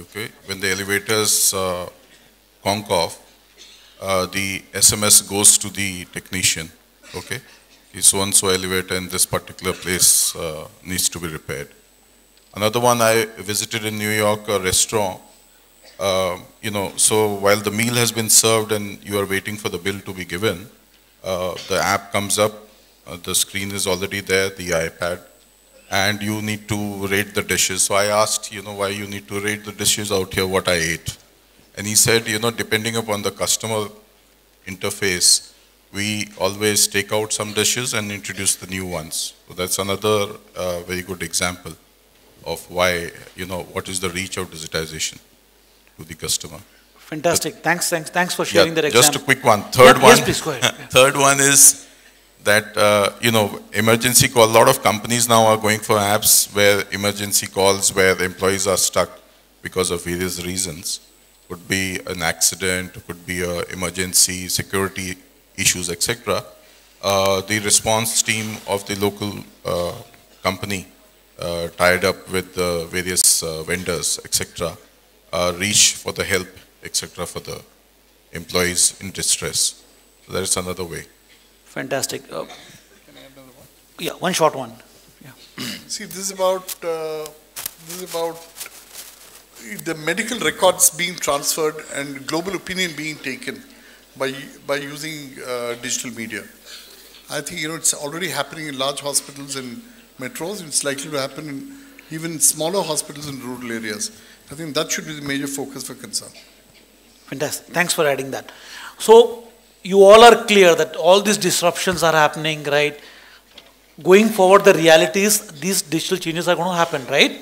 Okay, when the elevators conk off, the SMS goes to the technician. Okay, so-and-so elevator in this particular place needs to be repaired. Another one, I visited in New York, a restaurant. So while the meal has been served and you are waiting for the bill to be given, the app comes up, the screen is already there, the iPad, and you need to rate the dishes. So I asked, why you need to rate the dishes out here, what I ate. And he said, depending upon the customer interface, we always take out some dishes and introduce the new ones. So that's another very good example of why, what is the reach of digitization to the customer. Fantastic. Thanks for sharing that example. Just a quick one. Third one. Yes, please go ahead. Yeah. Third one is that, emergency call, a lot of companies now are going for apps where emergency calls where the employees are stuck because of various reasons. Could be an accident, could be an emergency, security issues, etc. The response team of the local company tied up with various vendors, etc., reach for the help, etc., for the employees in distress. So that is another way. Fantastic. Can I add another one? Yeah, one short one. Yeah. See, this is about the medical records being transferred and global opinion being taken by using digital media. I think it's already happening in large hospitals and metros. It's likely to happen in even smaller hospitals in rural areas. I think that should be the major focus for concern. Fantastic. Thanks for adding that. So you all are clear that all these disruptions are happening, right? Going forward, the reality is these digital changes are going to happen, right?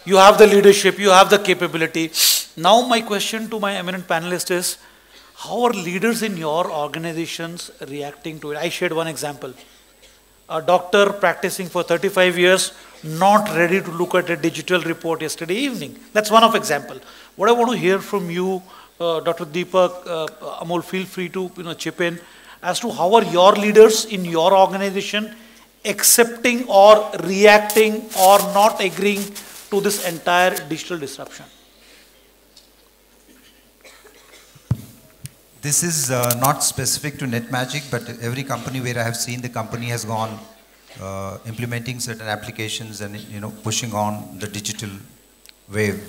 You have the leadership, you have the capability. Now my question to my eminent panelist is, how are leaders in your organizations reacting to it? I shared one example. A doctor practicing for 35 years, not ready to look at a digital report yesterday evening. That's one of example. What I want to hear from you, Dr. Deepak, Amol, feel free to chip in as to how are your leaders in your organization accepting or reacting or not agreeing to this entire digital disruption. This is not specific to NetMagic, but every company where I have seen the company has gone implementing certain applications and pushing on the digital wave.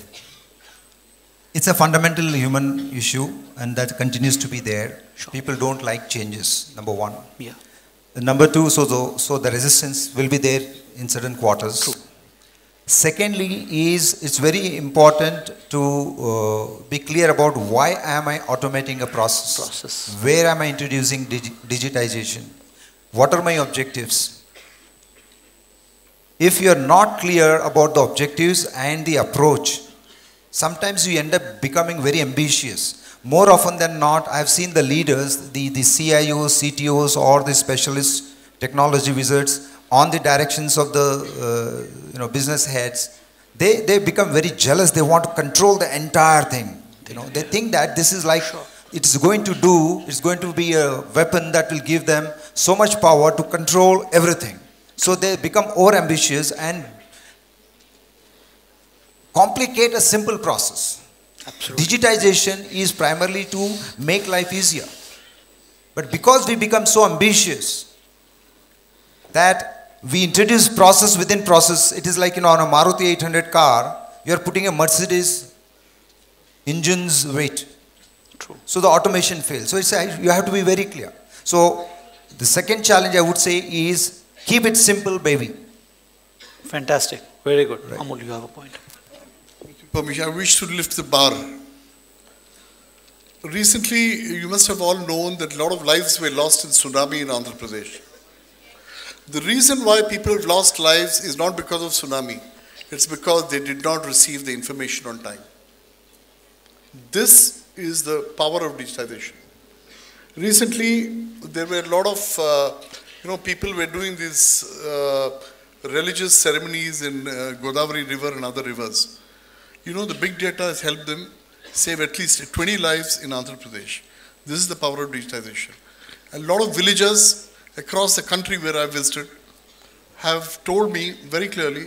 It's a fundamental human issue, and that continues to be there. Sure. People don't like changes, number one. Yeah. Number two, so the resistance will be there in certain quarters. True. Secondly, it's very important to be clear about why am I automating a process? Where am I introducing digitization? What are my objectives? If you're not clear about the objectives and the approach, sometimes you end up becoming very ambitious. More often than not, I've seen the leaders, the CIOs, CTOs, or the specialist technology wizards on the directions of the business heads. They become very jealous. They want to control the entire thing. They think that this is like it's going to be a weapon that will give them so much power to control everything. So they become over ambitious and complicate a simple process. Absolutely. Digitization is primarily to make life easier. But because we become so ambitious that we introduce process within process, it is like, on a Maruti 800 car, you are putting a Mercedes engine's weight. True. So the automation fails. So you have to be very clear. So the second challenge I would say is keep it simple, baby. Fantastic. Very good. Right. Amol, you have a point. Permission, I wish to lift the bar. Recently, you must have all known that a lot of lives were lost in tsunami in Andhra Pradesh. The reason why people have lost lives is not because of tsunami. It's because they did not receive the information on time. This is the power of digitization. Recently, there were a lot of, people were doing these religious ceremonies in Godavari River and other rivers. The big data has helped them save at least 20 lives in Andhra Pradesh. This is the power of digitization. A lot of villagers across the country where I visited have told me very clearly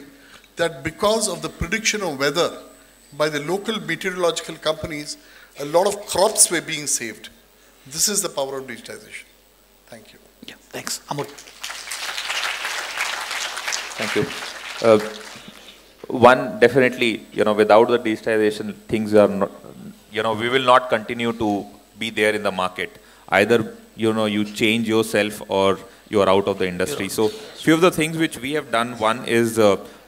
that because of the prediction of weather by the local meteorological companies, a lot of crops were being saved. This is the power of digitization. Thank you. Yeah, thanks. Amol. Thank you. One, definitely, without the digitization, things are not, we will not continue to be there in the market. Either, you change yourself or you are out of the industry. So, few of the things which we have done, one is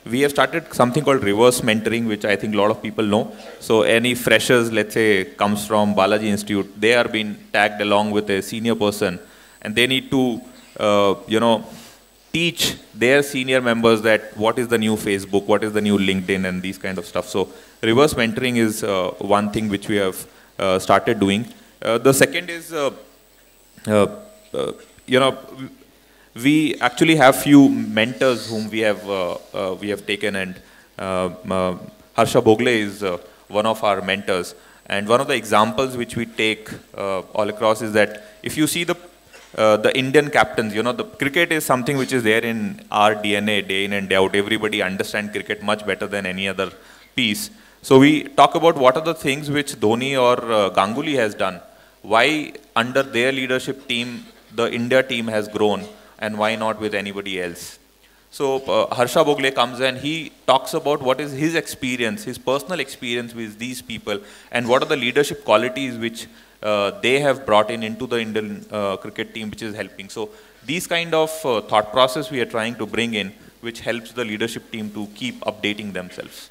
we have started something called reverse mentoring, which I think a lot of people know. So, any freshers, let's say, comes from Balaji Institute, they are being tagged along with a senior person, and they need to, teach their senior members that what is the new Facebook, what is the new LinkedIn, and these kind of stuff. So reverse mentoring is one thing which we have started doing. The second is, we actually have few mentors whom we have taken, and Harsha Bhogle is one of our mentors. And one of the examples which we take all across is that if you see the Indian captains, the cricket is something which is there in our DNA day in and day out. Everybody understands cricket much better than any other piece. So we talk about what are the things which Dhoni or Ganguly has done. Why under their leadership team, the India team has grown, and why not with anybody else? So Harsha Bhogle comes and he talks about what is his experience, his personal experience with these people, and what are the leadership qualities which they have brought into the Indian cricket team, which is helping. So these kind of thought process we are trying to bring in, which helps the leadership team to keep updating themselves.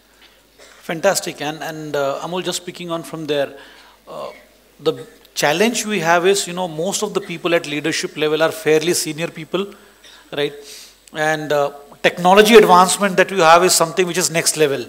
Fantastic. And Amol, just speaking on from there, the challenge we have is, most of the people at leadership level are fairly senior people, right? And technology advancement that we have is something which is next level.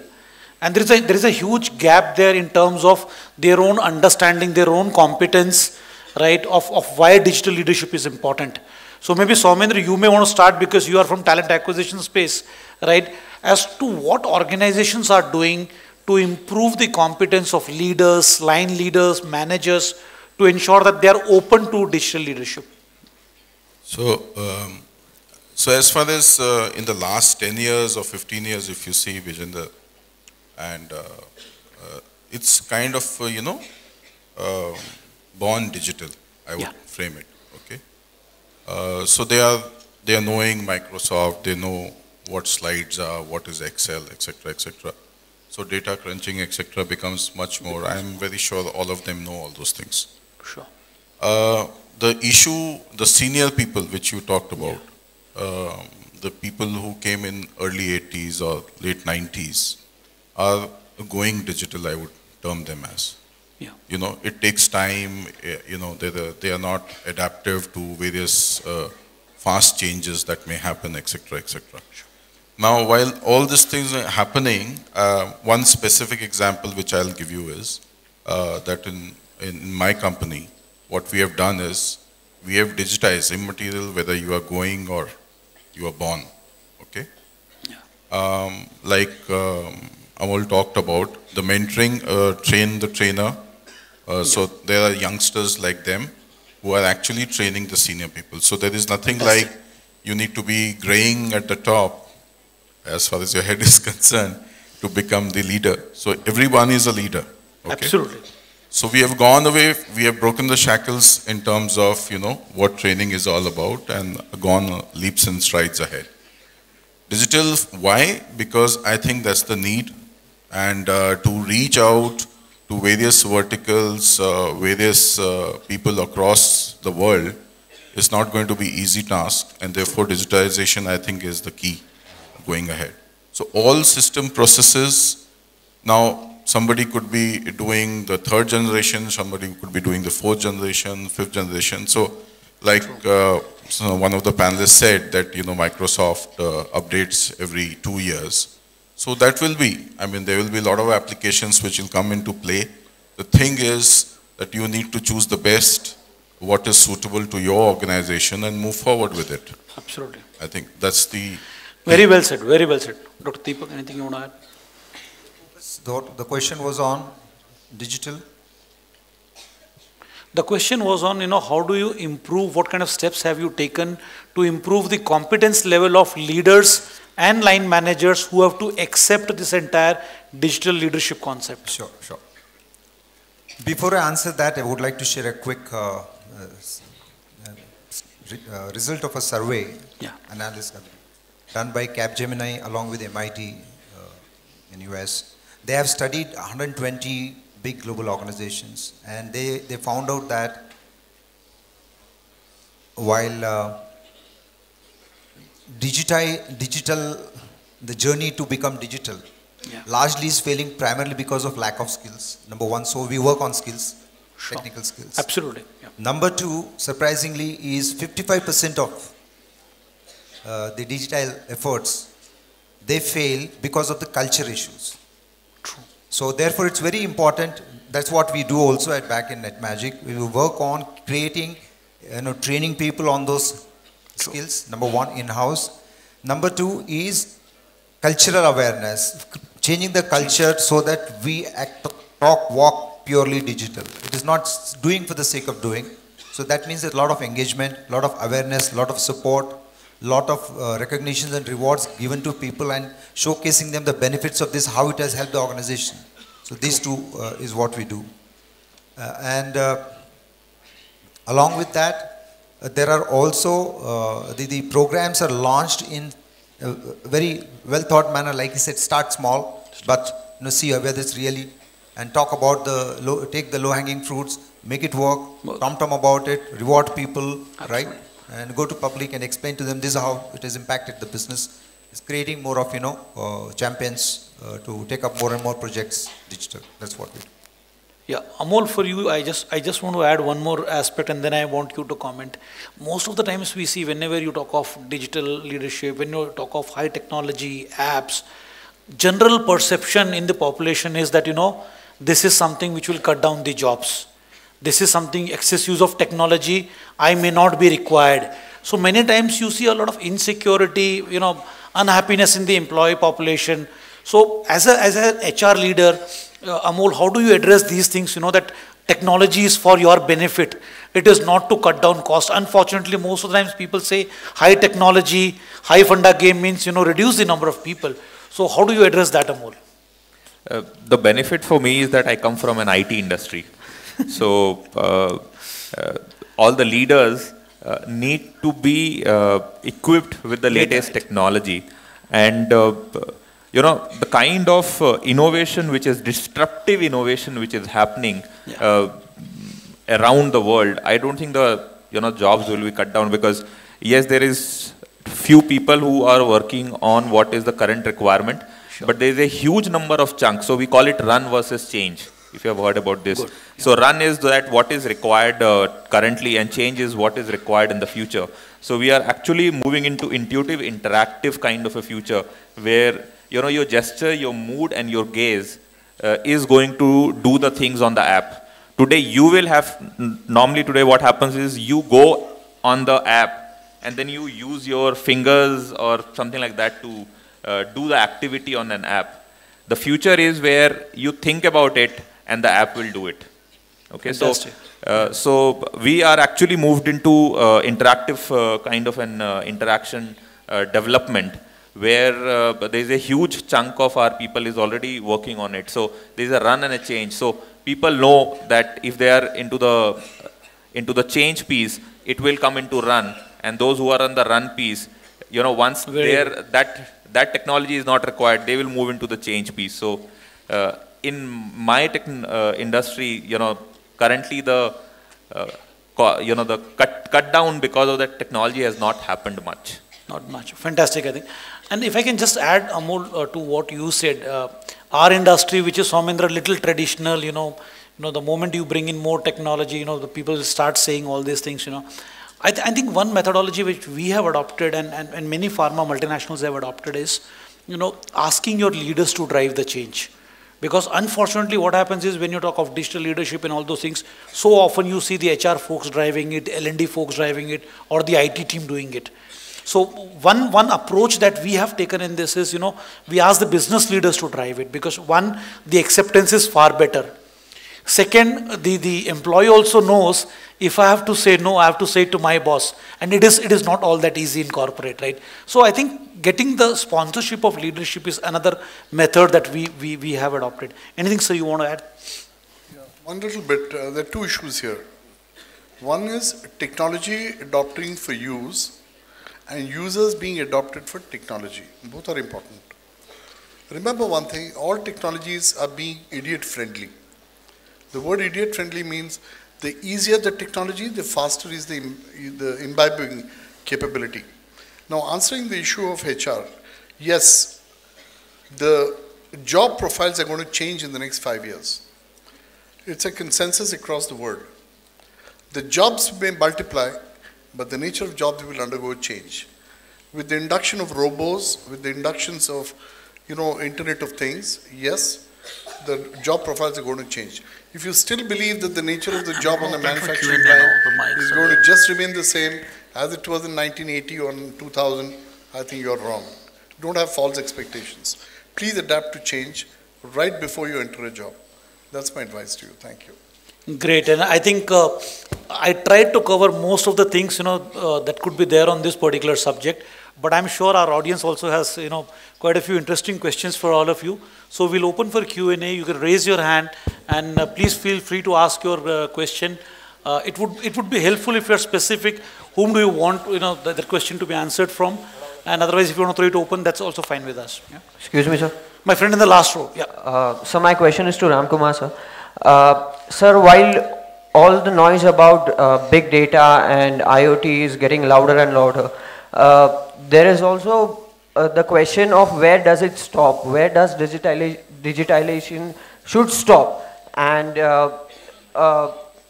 And there is a huge gap there in terms of their own understanding, their own competence, right, of why digital leadership is important. So maybe Soumendra, you may want to start because you are from talent acquisition space, right, as to what organizations are doing to improve the competence of leaders, line leaders, managers, to ensure that they are open to digital leadership. So, as far as in the last 10 years or 15 years, if you see, Vijender, and it's kind of, born digital, I would frame it, okay? So they are knowing Microsoft, they know what slides are, what is Excel, etc., etc. So data crunching, etc. becomes much more. I am very sure all of them know all those things. Sure. The issue, the senior people which you talked about, the people who came in early 80s or late 90s are going digital, I would term them as. Yeah. It takes time, they are not adaptive to various fast changes that may happen, etc., etc. Sure. Now, while all these things are happening, one specific example which I'll give you is that in my company, what we have done is we have digitized immaterial, whether you are going or you are born, okay? Yeah. Amol talked about the mentoring, train the trainer. So there are youngsters like them who are actually training the senior people. So there is nothing like you need to be graying at the top as far as your head is concerned. to become the leader. So everyone is a leader. Okay? Absolutely. So we have gone away, we have broken the shackles in terms of, what training is all about and gone leaps and strides ahead. Digital, why? Because I think that's the need, and to reach out to various verticals, various people across the world is not going to be easy task, and therefore digitization I think is the key going ahead. So all system processes, now somebody could be doing the 3rd generation, somebody could be doing the 4th generation, 5th generation. So like so one of the panelists said that Microsoft updates every 2 years. So that will be, there will be a lot of applications which will come into play. The thing is that you need to choose the best, what is suitable to your organization, and move forward with it. Absolutely. I think that's the... Very well said, very well said. Dr. Deepak, anything you want to add? The question was on digital. The question was on, how do you improve, what kind of steps have you taken to improve the competence level of leaders and line managers who have to accept this entire digital leadership concept? Sure. Before I answer that, I would like to share a quick result of a survey analysis done by Capgemini along with MIT in US. They have studied 120 big global organizations, and they found out that while the journey to become digital largely is failing primarily because of lack of skills, number one. So we work on skills, technical skills. Absolutely. Number two, surprisingly, is 55% of the digital efforts, they fail because of the culture issues. True. So therefore it's very important, that's what we do also at back in NetMagic. We will work on creating, training people on those skills, number one, in-house. Number two is cultural awareness, changing the culture so that we walk purely digital. It is not doing for the sake of doing. So that means a lot of engagement, a lot of awareness, a lot of support, lot of recognitions and rewards given to people, and showcasing them the benefits of this, how it has helped the organization. So these two is what we do. Along with that, there are also, the programs are launched in a very well thought manner. Like I said, start small, but see whether it's really, and talk about take the low hanging fruits, make it work, tom-tom about it, reward people, right? And go to public and explain to them this is how it has impacted the business. It's creating more of, champions to take up more and more projects digital. That's what we do. Yeah, Amol, for you, I just want to add one more aspect, and then I want you to comment. Most of the times we see, whenever you talk of digital leadership, when you talk of high technology apps, general perception in the population is that, this is something which will cut down the jobs. This is something, excess use of technology, I may not be required. So many times you see a lot of insecurity, unhappiness in the employee population. So as an HR leader, Amol, how do you address these things, that technology is for your benefit? It is not to cut down cost. Unfortunately, most of the times people say high technology, high funda game means, reduce the number of people. So how do you address that, Amol? The benefit for me is that I come from an IT industry. So all the leaders need to be equipped with the latest technology, and the kind of innovation which is disruptive innovation which is happening around the world. I don't think the jobs will be cut down, because yes, there is few people who are working on what is the current requirement, but there is a huge number of chunks. So we call it run versus change, if you have heard about this. So run is that what is required currently, and change is what is required in the future. So we are actually moving into intuitive, interactive kind of a future where your gesture, your mood and your gaze is going to do the things on the app. Today you will have, normally today what happens is you go on the app and then you use your fingers or something like that to do the activity on an app. The future is where you think about it and the app will do it. Okay, so we are actually moved into interactive kind of an interaction development. where there is a huge chunk of our people is already working on it. So there is a run and a change. So people know that if they are into the change piece, it will come into run. And those who are on the run piece, once that technology is not required, they will move into the change piece. So in my industry, currently the cut down because of that technology has not happened much. Not much. Fantastic, I think. And if I can just add, Amol, to what you said, our industry, which is Soumendra, little traditional, the moment you bring in more technology, the people will start saying all these things, I think one methodology which we have adopted and many pharma multinationals have adopted is, asking your leaders to drive the change. Because unfortunately what happens is when you talk of digital leadership and all those things, so often you see the HR folks driving it, L&D folks driving it, or the IT team doing it. So one approach that we have taken in this is, we ask the business leaders to drive it, because one, the acceptance is far better. Second, the employee also knows, if I have to say no, I have to say it to my boss. And it is not all that easy in corporate, right? So I think getting the sponsorship of leadership is another method that we have adopted. Anything, sir, you want to add? Yeah, one little bit. There are two issues here. One is technology adopting for use and users being adopted for technology. Both are important. Remember one thing, all technologies are being idiot-friendly. The word idiot-friendly means the easier the technology, the faster is the imbibing capability. Now, answering the issue of HR, yes, the job profiles are going to change in the next 5 years. It's a consensus across the world. The jobs may multiply, but the nature of jobs will undergo change. With the induction of robots, with the inductions of, Internet of Things, yes, the job profiles are going to change. If you still believe that the nature of the job on the manufacturing line is going to just remain the same as it was in 1980 or in 2000, I think you're wrong. Don't have false expectations. Please adapt to change right before you enter a job. That's my advice to you. Thank you. Great. And I think I tried to cover most of the things, that could be there on this particular subject. But I'm sure our audience also has, quite a few interesting questions for all of you. So we'll open for Q&A. You can raise your hand and please feel free to ask your question. It would be helpful if you're specific. Whom do you want, that question to be answered from? And otherwise, if you want to throw it open, that's also fine with us. Yeah? Excuse me, sir. My friend in the last row. Yeah. So my question is to Ramkumar, sir. Sir, while all the noise about big data and IoT is getting louder and louder, there is also the question of where does it stop? Where does digitalization should stop? And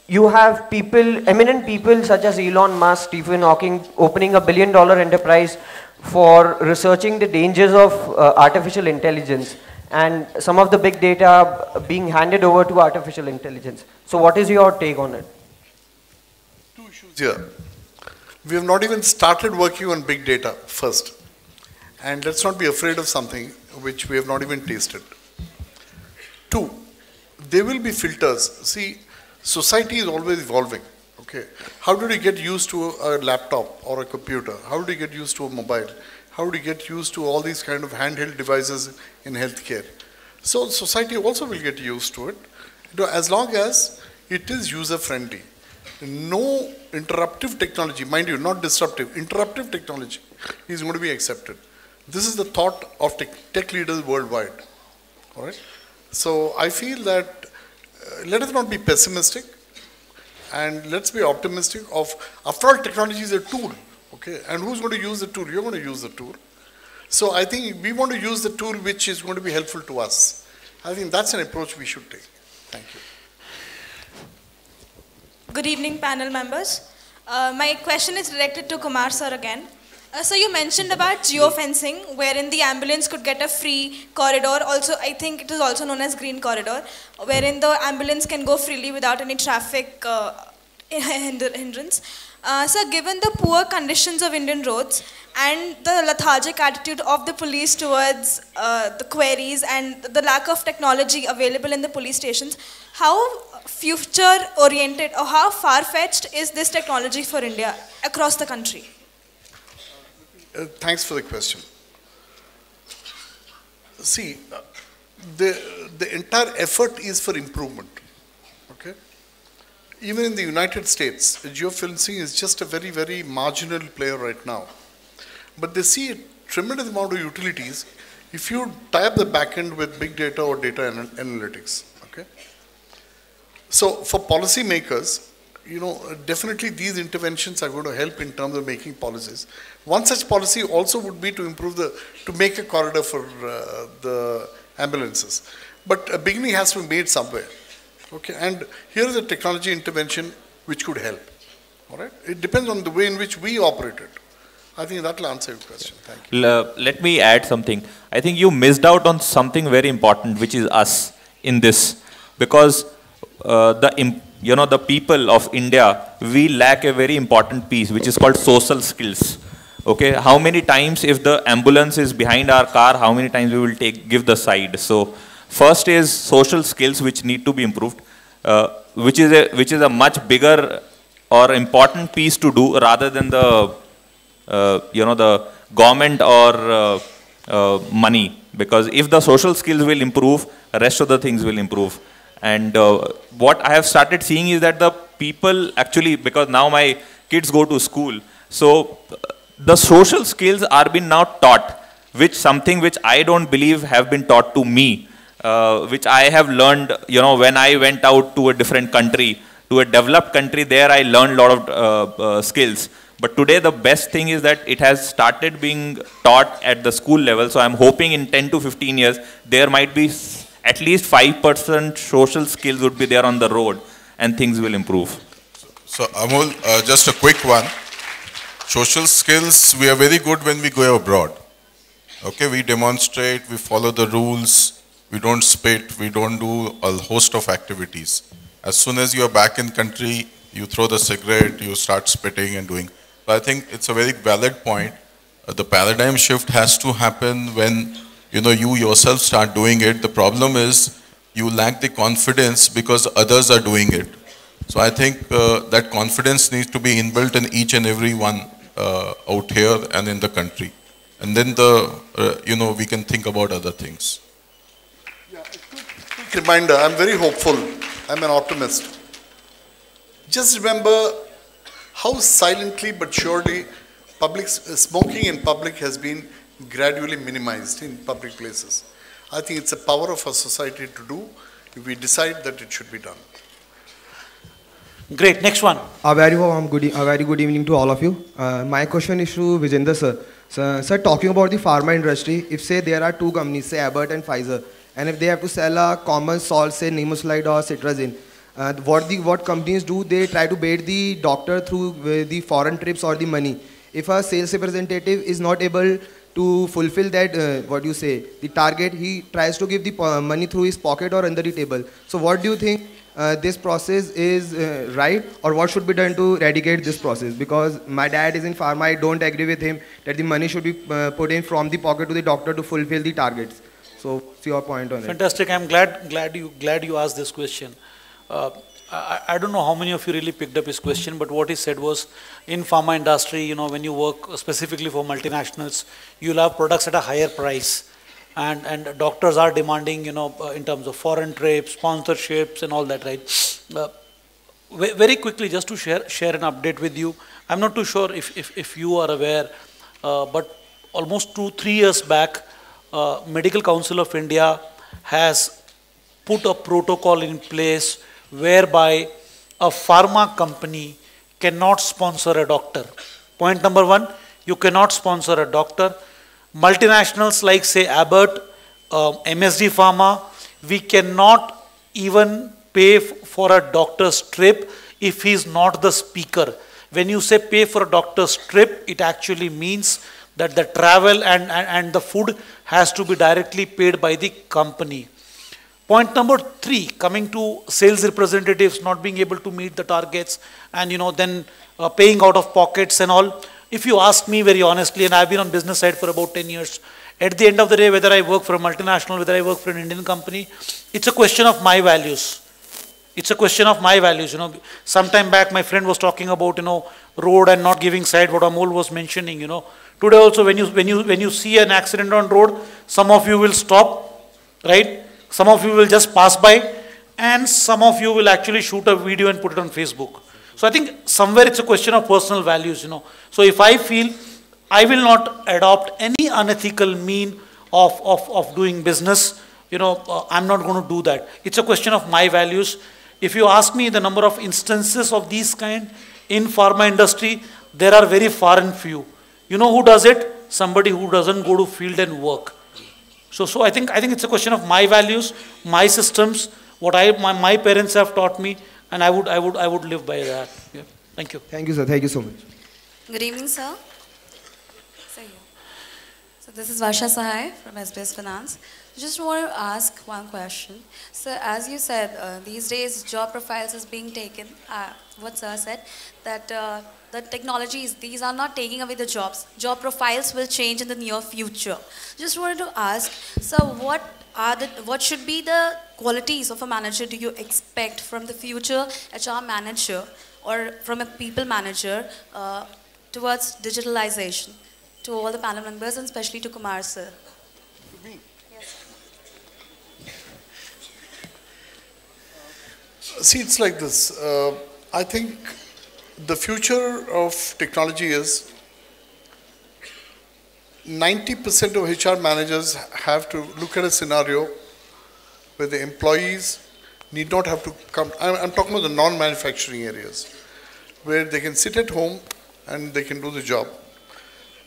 you have people, eminent people such as Elon Musk, Stephen Hawking, opening $1 billion enterprise for researching the dangers of artificial intelligence, and some of the big data being handed over to artificial intelligence. So what is your take on it? Two issues here. We have not even started working on big data first. And let's not be afraid of something which we have not even tasted. Two, there will be filters. See, society is always evolving. Okay. How did we get used to a laptop or a computer? How did we get used to a mobile? How do we get used to all these kind of handheld devices in healthcare? So society also will get used to it, as long as it is user-friendly. No interruptive technology, mind you, not disruptive, interruptive technology is going to be accepted. This is the thought of tech leaders worldwide. All right? So I feel that let us not be pessimistic and let's be optimistic of, after all, technology is a tool. Okay, and who's going to use the tool? You're going to use the tool. So I think we want to use the tool which is going to be helpful to us. I think that's an approach we should take. Thank you. Good evening, panel members. My question is directed to Kumar sir again. So you mentioned about geofencing, wherein the ambulance could get a free corridor. Also, I think it is also known as green corridor, wherein the ambulance can go freely without any traffic hindrance. So given the poor conditions of Indian roads and the lethargic attitude of the police towards the queries and the lack of technology available in the police stations, how future-oriented or how far-fetched is this technology for India across the country? Thanks for the question. see, the entire effort is for improvement. Okay? Even in the United States, geofencing is just a very, very marginal player right now. But they see a tremendous amount of utilities if you tie up the backend with big data or data analytics. Okay? So for policymakers, definitely these interventions are going to help in terms of making policies. One such policy also would be to make a corridor for the ambulances. But a beginning has to be made somewhere. Okay, and here is a technology intervention which could help. All right, it depends on the way in which we operate it. I think that will answer your question. Thank you. Let me add something. I think you missed out on something very important, which is us in this, because the people of India, we lack a very important piece, which is called social skills. Okay, how many times if the ambulance is behind our car, how many times we will give the side? So first is social skills which need to be improved, which is a much bigger or important piece to do rather than the the government or money. Because if the social skills will improve, the rest of the things will improve. And what I have started seeing is that the people actually, because now my kids go to school, so the social skills are being now taught, which I don't believe have been taught to me. Which I have learned, when I went out to a different country, to a developed country, there I learned a lot of skills. But today the best thing is that it has started being taught at the school level. So I'm hoping in 10 to 15 years, there might be at least 5% social skills would be there on the road and things will improve. So Amol, just a quick one. Social skills, we are very good when we go abroad. Okay, we demonstrate, we follow the rules. We don't spit, we don't do a host of activities. As soon as you are back in country, you throw the cigarette, you start spitting and doing. So I think it's a very valid point. The paradigm shift has to happen when you yourself start doing it. The problem is you lack the confidence because others are doing it. So I think that confidence needs to be inbuilt in each and every one out here and in the country. And then we can think about other things. Quick reminder, I'm very hopeful. I'm an optimist. Just remember how silently but surely smoking in public has been gradually minimized in public places. I think it's a power of our society to do if we decide that it should be done. Great, next one. A very good evening to all of you. My question is to Vijender sir. Sir, talking about the pharma industry, if say there are two companies, say Abbott and Pfizer, and if they have to sell a common salt, say Nimesulide or Cetirizine, what companies do, they try to bait the doctor through the foreign trips or the money. If a sales representative is not able to fulfill that, the target, he tries to give the money through his pocket or under the table. So what do you think this process is right, or what should be done to eradicate this process? Because my dad is in pharma, I don't agree with him that the money should be put in from the pocket to the doctor to fulfill the targets. So what's your point on it? Fantastic. I'm glad you asked this question. I don't know how many of you really picked up his question, but what he said was, in pharma industry, when you work specifically for multinationals, you'll have products at a higher price, and doctors are demanding, in terms of foreign trips, sponsorships, and all that, right? Very quickly, just to share an update with you. I'm not too sure if you are aware, but almost 2-3 years back, Medical Council of India has put a protocol in place whereby a pharma company cannot sponsor a doctor. Point number one, you cannot sponsor a doctor. Multinationals like say Abbott, MSD Pharma, we cannot even pay for a doctor's trip if he's not the speaker. When you say pay for a doctor's trip, it actually means that the travel and the food has to be directly paid by the company. Point number 3, coming to sales representatives not being able to meet the targets and then paying out of pockets and all. If you ask me very honestly, and I've been on business side for about 10 years, at the end of the day, whether I work for a multinational, whether I work for an Indian company, it's a question of my values. It's a question of my values. Sometime back my friend was talking about, road and not giving side, what Amol was mentioning, Today also when you see an accident on road, some of you will stop, right? Some of you will just pass by, and some of you will actually shoot a video and put it on Facebook. So I think somewhere it's a question of personal values, So if I feel I will not adopt any unethical mean of doing business, I'm not going to do that. It's a question of my values. If you ask me the number of instances of these kind in pharma industry, there are very far and few. You know who does it? Somebody who doesn't go to field and work. So I think it's a question of my values, my systems, what my parents have taught me, and I would live by that. Yeah. Thank you. Thank you, sir. Thank you so much. Good evening, sir. So this is Varsha Sahai from SBS Finance. Just want to ask one question. So as you said, these days job profiles is being taken, what sir said, that the technologies, these are not taking away the jobs. Job profiles will change in the near future. Just wanted to ask, sir, what should be the qualities of a manager do you expect from the future HR manager or from a people manager towards digitalization? To all the panel members and especially to Kumar sir. See, it's like this. I think the future of technology is 90% of HR managers have to look at a scenario where the employees need not have to come. I'm talking about the non-manufacturing areas, where they can sit at home and they can do the job.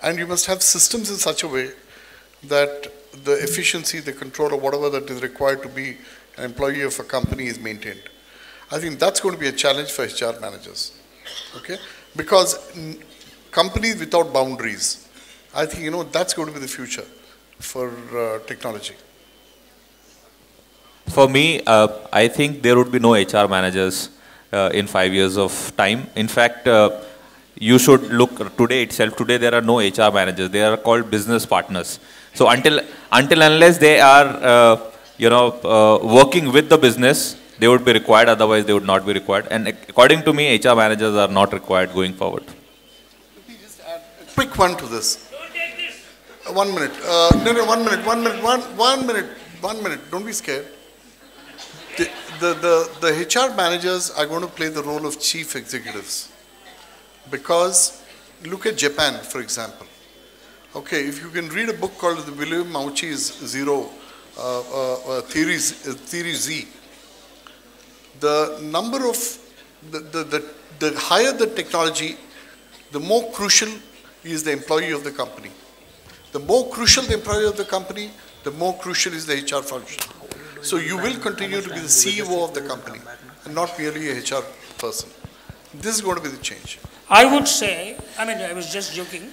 And you must have systems in such a way that the efficiency, the control, or whatever that is required to be an employee of a company is maintained. I think that's going to be a challenge for HR managers, okay? Because companies without boundaries, I think, that's going to be the future for technology. For me, I think there would be no HR managers in 5 years of time. In fact, you should look today itself. Today there are no HR managers. They are called business partners. So until unless they are working with the business, they would be required. Otherwise, they would not be required. And according to me, HR managers are not required going forward. Let me just add a quick one to this. 1 minute. No, 1 minute. 1 minute. Don't be scared. The HR managers are going to play the role of chief executives. Because look at Japan, for example. Okay, if you can read a book called the William Mauchi's Zero Theory Z, the number of the higher the technology, the more crucial is the employee of the company. The more crucial the employee of the company, the more crucial is the HR function. So you will continue to be the CEO of the company and not merely a HR person. This is going to be the change. I would say, I was just joking.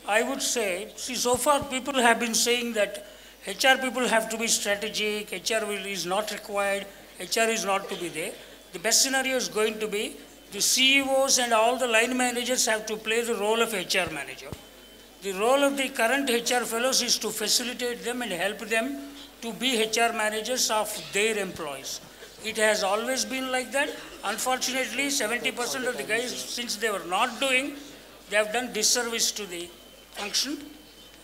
I would say, see, so far people have been saying that HR people have to be strategic, HR is not required, HR is not to be there. The best scenario is going to be the CEOs and all the line managers have to play the role of HR manager. The role of the current HR fellows is to facilitate them and help them to be HR managers of their employees. It has always been like that. Unfortunately, 70% of the guys, since they were not doing, they have done disservice to the function.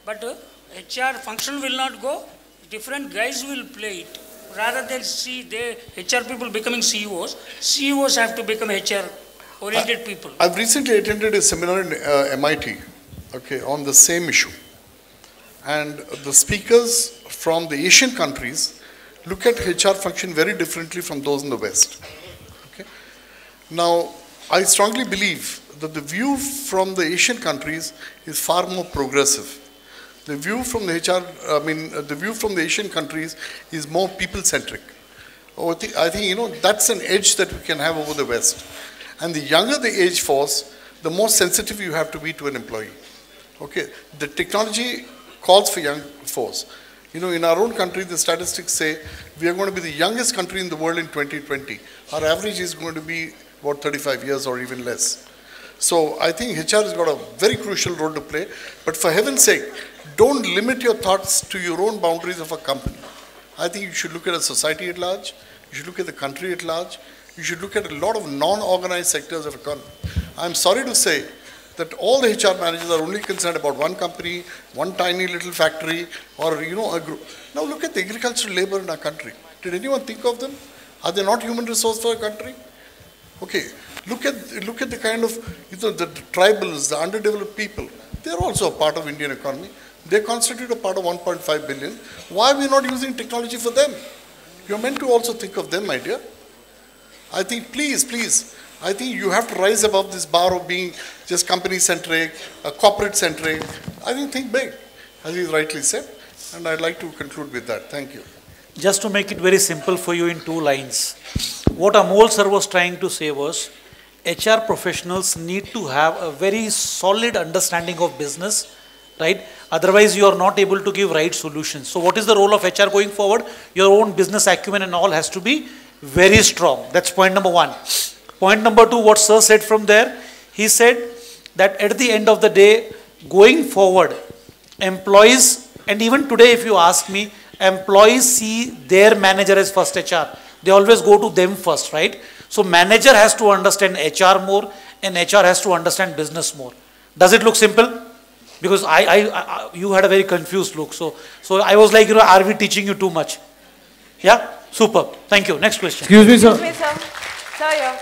But HR function will not go. Different guys will play it. Rather than see the HR people becoming CEOs, CEOs have to become HR-oriented people. I've recently attended a seminar in MIT, okay, on the same issue. And the speakers from the Asian countries look at HR function very differently from those in the West. Okay? Now, I strongly believe that the view from the Asian countries is far more progressive. The view from the the view from the Asian countries is more people-centric. I think, that's an edge that we can have over the West. And the younger the age force, the more sensitive you have to be to an employee. Okay, the technology calls for young force. In our own country, the statistics say we are going to be the youngest country in the world in 2020. Our average is going to be about 35 years or even less. So I think HR has got a very crucial role to play. But for heaven's sake, don't limit your thoughts to your own boundaries of a company. I think you should look at a society at large. You should look at the country at large. You should look at a lot of non-organized sectors of economy. I'm sorry to say that all the HR managers are only concerned about one company, one tiny little factory, or a group. Now look at the agricultural labor in our country. Did anyone think of them? Are they not human resource for a country? Okay, look at the kind of the tribals, the underdeveloped people. They're also a part of Indian economy. They constitute a part of 1.5 billion. Why are we not using technology for them? You're meant to also think of them, my dear. I think, please, I think you have to rise above this bar of being just company-centric, corporate-centric. I think big, as he rightly said. And I'd like to conclude with that. Thank you. Just to make it very simple for you in 2 lines. What Amol sir was trying to say was, HR professionals need to have a very solid understanding of business, right? Otherwise, you are not able to give right solutions. So what is the role of HR going forward? Your own business acumen and all has to be very strong. That's point number 1. Point number 2, what sir said from there, he said that at the end of the day, going forward, employees, and even today if you ask me, employees see their manager as first HR. They always go to them first, right? So manager has to understand HR more and HR has to understand business more. Does it look simple? Because you had a very confused look. So I was like, are we teaching you too much? Yeah? Super. Thank you. Next question. Excuse me, sir. Excuse me, sir. Sir, here.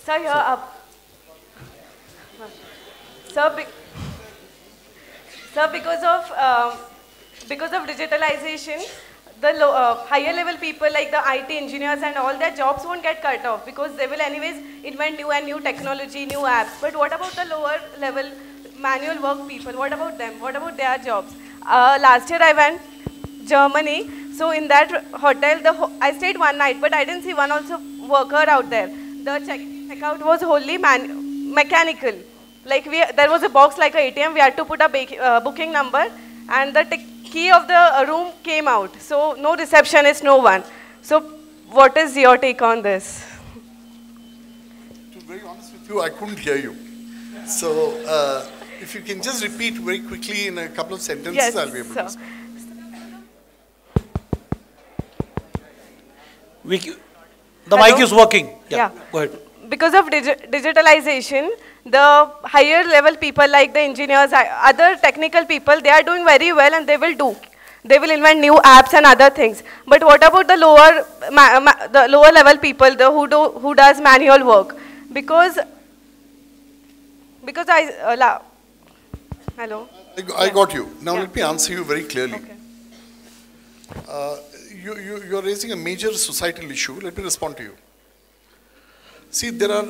Sir, here up. Sir, because of digitalization, the higher level people like the IT engineers and all their jobs won't get cut off because they will anyways invent new technology, new apps. But what about the lower level manual work people? What about them? What about their jobs? Last year I went Germany. So in that hotel, I stayed one night, but I didn't see one also worker out there. The checkout was wholly mechanical. Like there was a box like an ATM. We had to put a booking number, and the key of the room came out. So no receptionist, no one. So what is your take on this? To be very honest with you, I couldn't hear you. So if you can just repeat very quickly in a couple of sentences, yes, I'll be able to respond. The mic is working. Yeah. Go ahead. Because of digitalization, the higher level people like the engineers, other technical people, they are doing very well and they will invent new apps and other things. But what about the lower level people, who does manual work? Because hello? I got you. Now let me answer you very clearly. Okay. You're raising a major societal issue. Let me respond to you. See, there are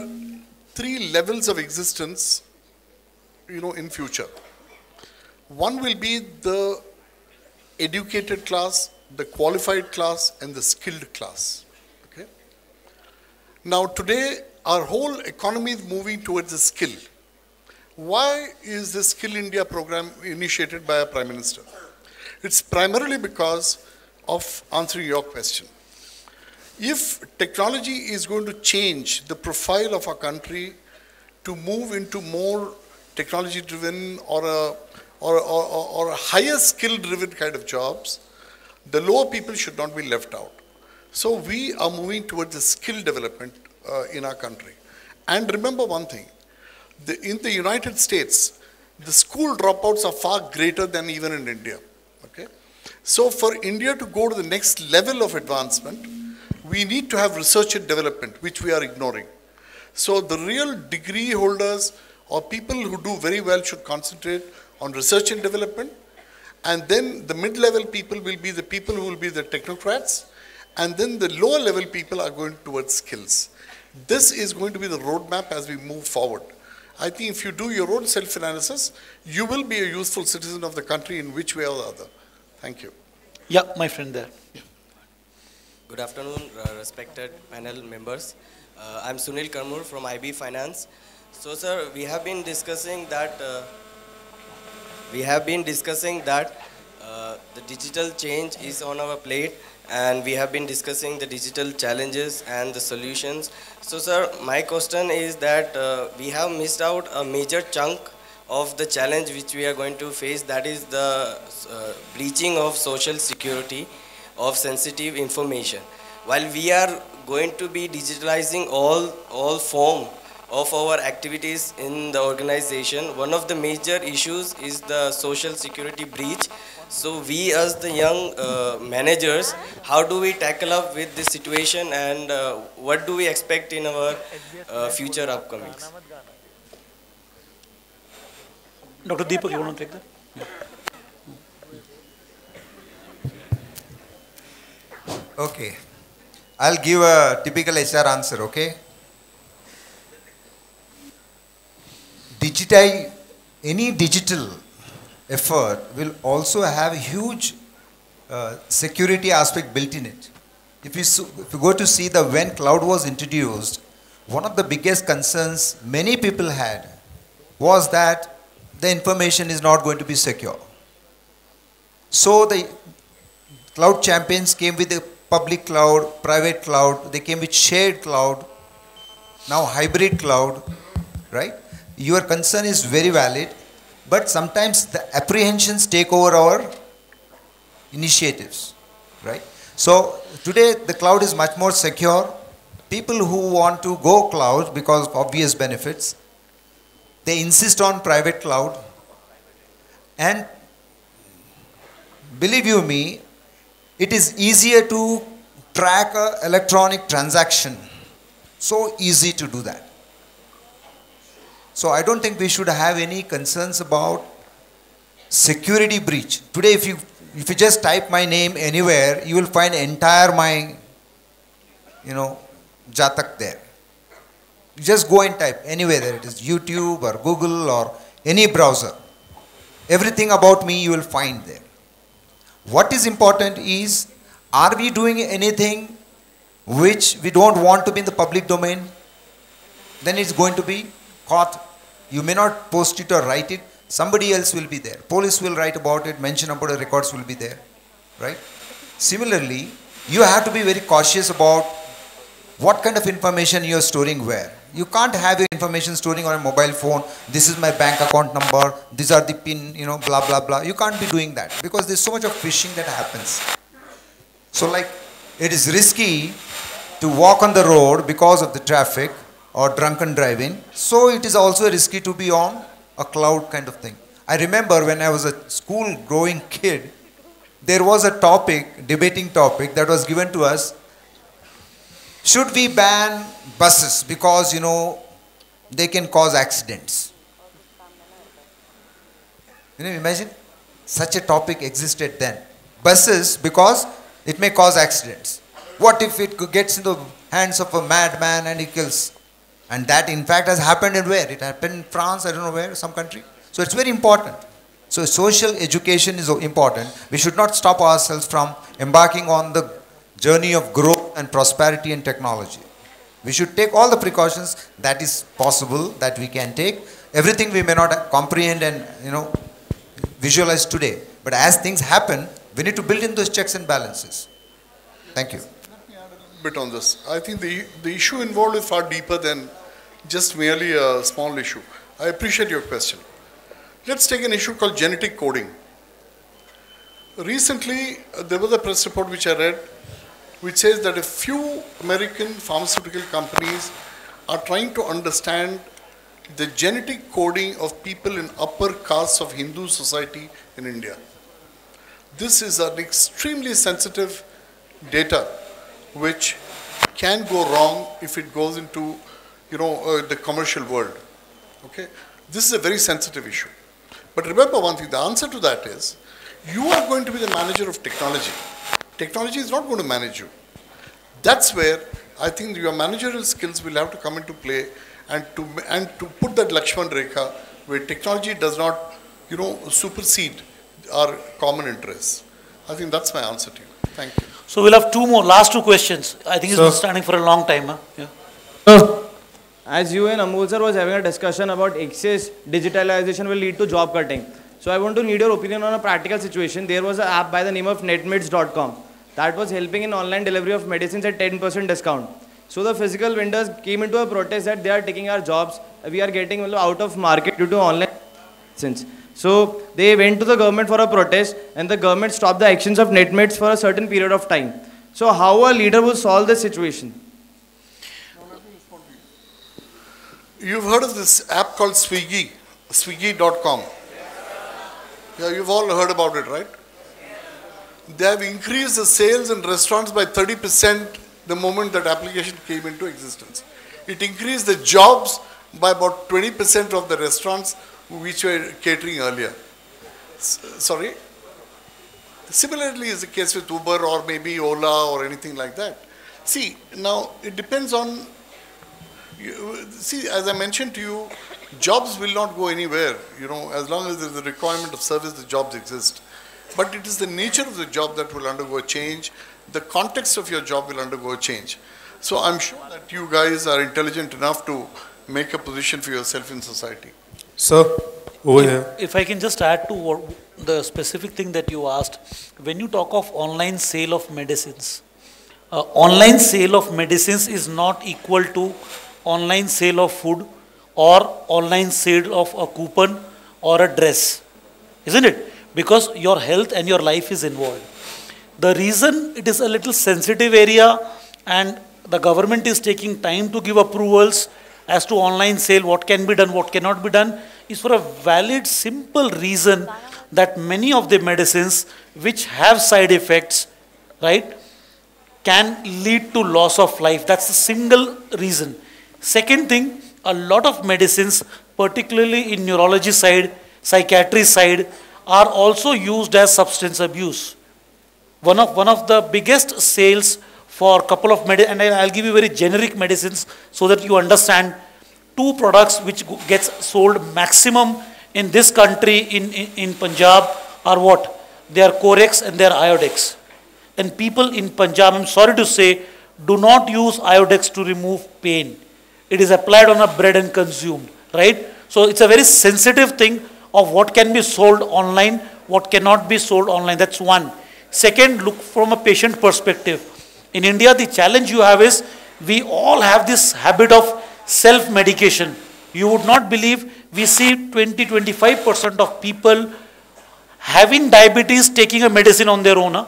3 levels of existence, in future. One will be the educated class, the qualified class, and the skilled class. Okay. Now, today, our whole economy is moving towards the skill. Why is the Skill India program initiated by our Prime Minister? It's primarily because of answering your question. If technology is going to change the profile of our country to move into more technology-driven or a higher skill-driven kind of jobs, the lower people should not be left out. So we are moving towards the skill development in our country. And remember one thing, in the United States, the school dropouts are far greater than even in India. Okay? So for India to go to the next level of advancement, we need to have research and development, which we are ignoring. So the real degree holders or people who do very well should concentrate on research and development. And then the mid-level people will be the people who will be the technocrats. And then the lower level people are going towards skills. This is going to be the roadmap as we move forward. I think if you do your own self-analysis, you will be a useful citizen of the country in which way or the other. Thank you. Yeah, my friend there. Yeah. Good afternoon, respected panel members. I'm Sunil Karmur from IB Finance. So, sir, we have been discussing that the digital change is on our plate, and we have been discussing the digital challenges and the solutions. So, sir, my question is that we have missed out a major chunk of the challenge which we are going to face, that is the breaching of social security of sensitive information. while we are going to be digitalizing all form of our activities in the organization, one of the major issues is the social security breach. So we as the young managers, how do we tackle up with this situation, and what do we expect in our future upcomings? Dr. Deepak, you want to take that? Okay. I'll give a typical HR answer, okay? Any digital effort will also have a huge security aspect built in it. If you go to see when cloud was introduced, one of the biggest concerns many people had was that the information is not going to be secure. So the cloud champions came with the public cloud, private cloud, they came with shared cloud, now hybrid cloud, right? Your concern is very valid, but sometimes the apprehensions take over our initiatives, right? So today the cloud is much more secure. People who want to go cloud because of obvious benefits, they insist on private cloud. And believe you me, it is easier to track an electronic transaction. So easy to do that. So I don't think we should have any concerns about security breach. Today if you just type my name anywhere, you will find entire my, Jatak there. You just go and type anywhere there. It is YouTube or Google or any browser. Everything about me you will find there. What is important is, are we doing anything which we don't want to be in the public domain? Then it's going to be caught. You may not post it or write it. Somebody else will be there. Police will write about it, mention about the records will be there. Right? Similarly, you have to be very cautious about what kind of information you are storing where. You can't have your information storing on a mobile phone. This is my bank account number. These are the PIN, blah, blah, blah. You can't be doing that because there's so much of phishing that happens. So it is risky to walk on the road because of the traffic or drunken driving. So it is also risky to be on a cloud kind of thing. I remember when I was a school growing kid, there was a debating topic that was given to us. Should we ban buses because, they can cause accidents? Imagine such a topic existed then. Buses because it may cause accidents. What if it gets in the hands of a madman and he kills? And that in fact has happened in where? It happened in France, I don't know where, some country. So it's very important. So social education is important. We should not stop ourselves from embarking on the journey of growth and prosperity and technology. We should take all the precautions that is possible, that we can take. Everything we may not comprehend and visualize today. But as things happen, we need to build in those checks and balances. Thank you. Let me add a bit on this. I think the issue involved is far deeper than just merely a small issue. I appreciate your question. Let's take an issue called genetic coding. Recently, there was a press report which I read, which says that a few American pharmaceutical companies are trying to understand the genetic coding of people in upper castes of Hindu society in India. This is an extremely sensitive data which can go wrong if it goes into the commercial world. Okay, this is a very sensitive issue. But remember one thing, the answer to that is, you are going to be the manager of technology. Technology is not going to manage you. That's where I think your managerial skills will have to come into play, and to put that Lakshman Rekha where technology does not, supersede our common interests. I think that's my answer to you. Thank you. So we'll have last two questions. I think it's been standing for a long time. Huh? Yeah. As you and Amol sir was having a discussion about excess digitalization will lead to job cutting. So I want to need your opinion on a practical situation. There was an app by the name of netmeds.com that was helping in online delivery of medicines at 10% discount. So the physical vendors came into a protest that they are taking our jobs. We are getting out of market due to online medicines. So they went to the government for a protest, and the government stopped the actions of Netmeds for a certain period of time. So how a leader will solve this situation? You've heard of this app called Swiggy, Swiggy.com. Yeah, you've all heard about it, right? They have increased the sales in restaurants by 30% the moment that application came into existence. It increased the jobs by about 20% of the restaurants which were catering earlier. Sorry? Similarly is the case with Uber or maybe Ola or anything like that. See, now it depends on, see, as I mentioned to you, jobs will not go anywhere, you know, as long as there is a requirement of service, the jobs exist. But it is the nature of the job that will undergo change, the context of your job will undergo change. So I'm sure that you guys are intelligent enough to make a position for yourself in society. Sir, over here. If I can just add to the specific thing that you asked, when you talk of online sale of medicines, online sale of medicines is not equal to online sale of food or online sale of a coupon or a dress, isn't it? Because your health and your life is involved. The reason it is a little sensitive area and the government is taking time to give approvals as to online sale, what can be done, what cannot be done, is for a valid, simple reason that many of the medicines which have side effects, right, can lead to loss of life. That's the single reason. Second thing, a lot of medicines, particularly in neurology side, psychiatry side, are also used as substance abuse. One of the biggest sales for a couple of medicines, and I'll give you very generic medicines so that you understand, two products which gets sold maximum in this country, in Punjab, are what? They are Corex and they are Iodex. And people in Punjab, I'm sorry to say, do not use Iodex to remove pain. It is applied on a bread and consumed, right? So it's a very sensitive thing of what can be sold online, what cannot be sold online. That's one. Second, look from a patient perspective. In India, the challenge you have is, we all have this habit of self-medication. You would not believe, we see 20-25% of people having diabetes taking a medicine on their own.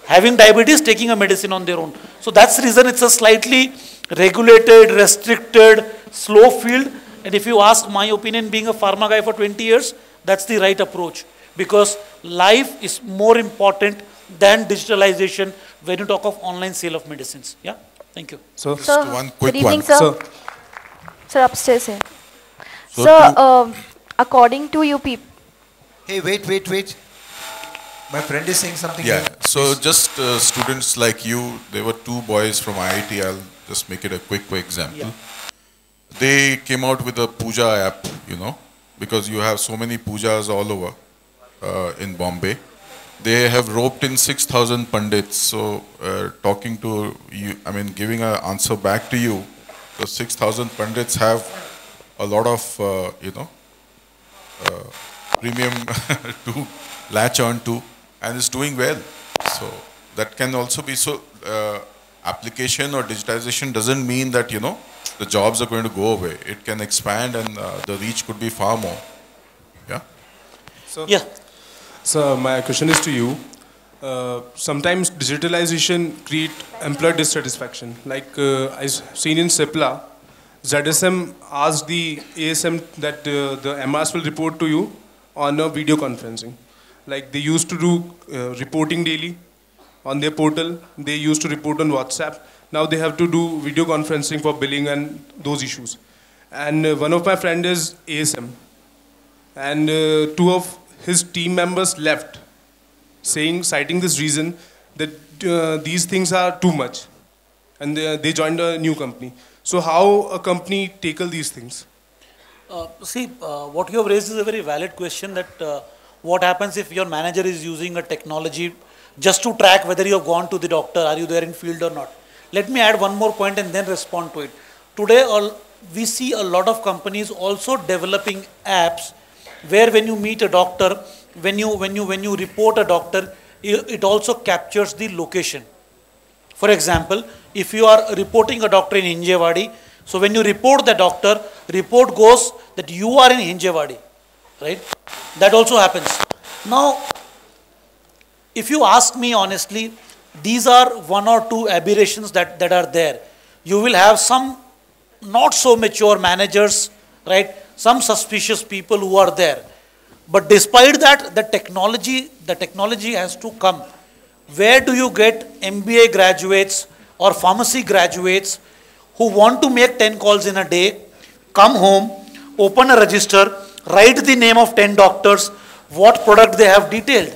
Having diabetes taking a medicine on their own. So that's the reason it's a slightly regulated, restricted, slow field. And if you ask my opinion, being a pharma guy for 20 years, that's the right approach. Because life is more important than digitalization when you talk of online sale of medicines. Yeah, thank you. So, just one quick good evening, one. sir. Sir, upstairs here. So Sir, according to you people... Hey, wait. My friend is saying something. Yeah, here. so just students like you, there were two boys from IIT, I'll just make it a quick example. Yeah. They came out with a puja app, you know, because you have so many pujas all over in Bombay. They have roped in 6,000 pandits. So talking to you, I mean, giving an answer back to you, the 6,000 pandits have a lot of, premium to latch on to, and is doing well. So that can also be, so application or digitization doesn't mean that, you know, the jobs are going to go away. It can expand and the reach could be far more. Yeah? So, yeah. So my question is to you. Sometimes digitalization create employee dissatisfaction. Like I've seen in Cipla, ZSM asked the ASM that the MRs will report to you on a video conferencing. Like they used to do reporting daily on their portal. They used to report on WhatsApp. Now they have to do video conferencing for billing and those issues. And one of my friend is ASM. And two of his team members left, citing this reason that these things are too much. And they joined a new company. So how a company tackle these things? What you have raised is a very valid question, that what happens if your manager is using a technology just to track whether you have gone to the doctor, are you there in field or not. Let me add one more point and then respond to it. Today, we see a lot of companies also developing apps where when you meet a doctor, when you report a doctor, it also captures the location. For example, if you are reporting a doctor in Hinjewadi, so when you report the doctor, report goes that you are in Hinjewadi, right? That also happens. Now, if you ask me honestly, these are one or two aberrations that are there. You will have some not so mature managers, right? Some suspicious people who are there. But despite that, the technology has to come. Where do you get MBA graduates or pharmacy graduates who want to make 10 calls in a day, come home, open a register, write the name of 10 doctors, what product they have detailed?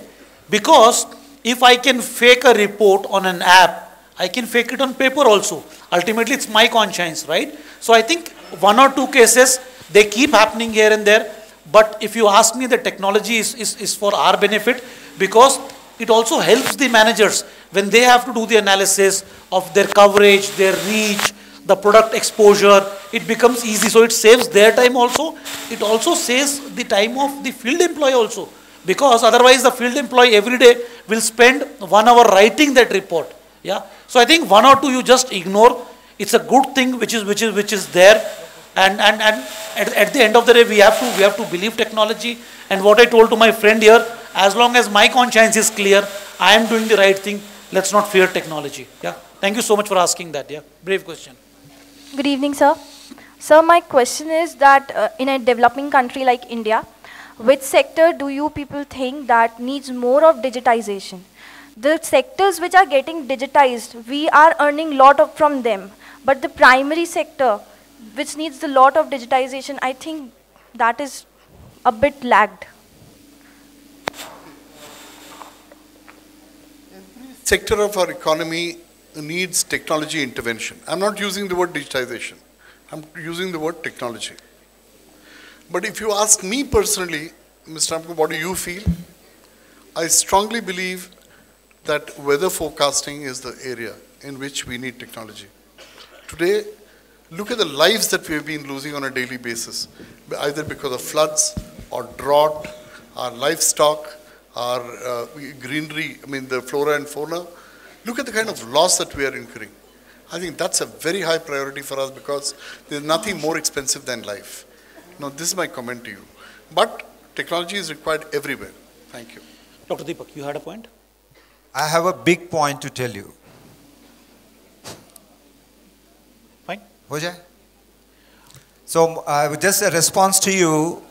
Because if I can fake a report on an app, I can fake it on paper also. Ultimately, it's my conscience, right? So I think one or two cases, they keep happening here and there. But if you ask me, the technology is for our benefit, because it also helps the managers when they have to do the analysis of their coverage, their reach, the product exposure. It becomes easy. So it saves their time also. It also saves the time of the field employee also. Because otherwise the field employee every day will spend 1 hour writing that report. Yeah. So I think one or two you just ignore. It's a good thing which is there. And at the end of the day, we have to believe technology. And what I told to my friend here, as long as my conscience is clear, I am doing the right thing. Let's not fear technology. Yeah. Thank you so much for asking that. Yeah. Brave question. Good evening, sir. Sir, my question is that in a developing country like India, which sector do you people think that needs more of digitization? The sectors which are getting digitized, we are earning lot from them. But the primary sector, which needs a lot of digitization, I think that is a bit lagged. Sector of our economy needs technology intervention. I'm not using the word digitization. I'm using the word technology. But if you ask me personally, Mr. Ramkumar, what do you feel? I strongly believe that weather forecasting is the area in which we need technology. Today, look at the lives that we have been losing on a daily basis, either because of floods or drought, our livestock, our greenery, I mean the flora and fauna. Look at the kind of loss that we are incurring. I think that's a very high priority for us because there's nothing more expensive than life. Now, this is my comment to you. But technology is required everywhere. Thank you. Dr. Deepak, you had a point? I have a big point to tell you. Fine. Hojai? So, just a response to you.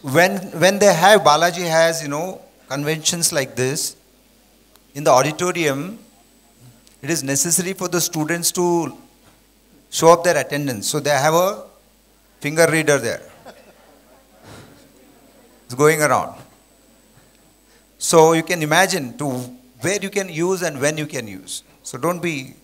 When they have, Balaji has, conventions like this, in the auditorium, it is necessary for the students to show up their attendance. So they have a finger reader there. It's going around. So you can imagine to where you can use and when you can use. So don't be...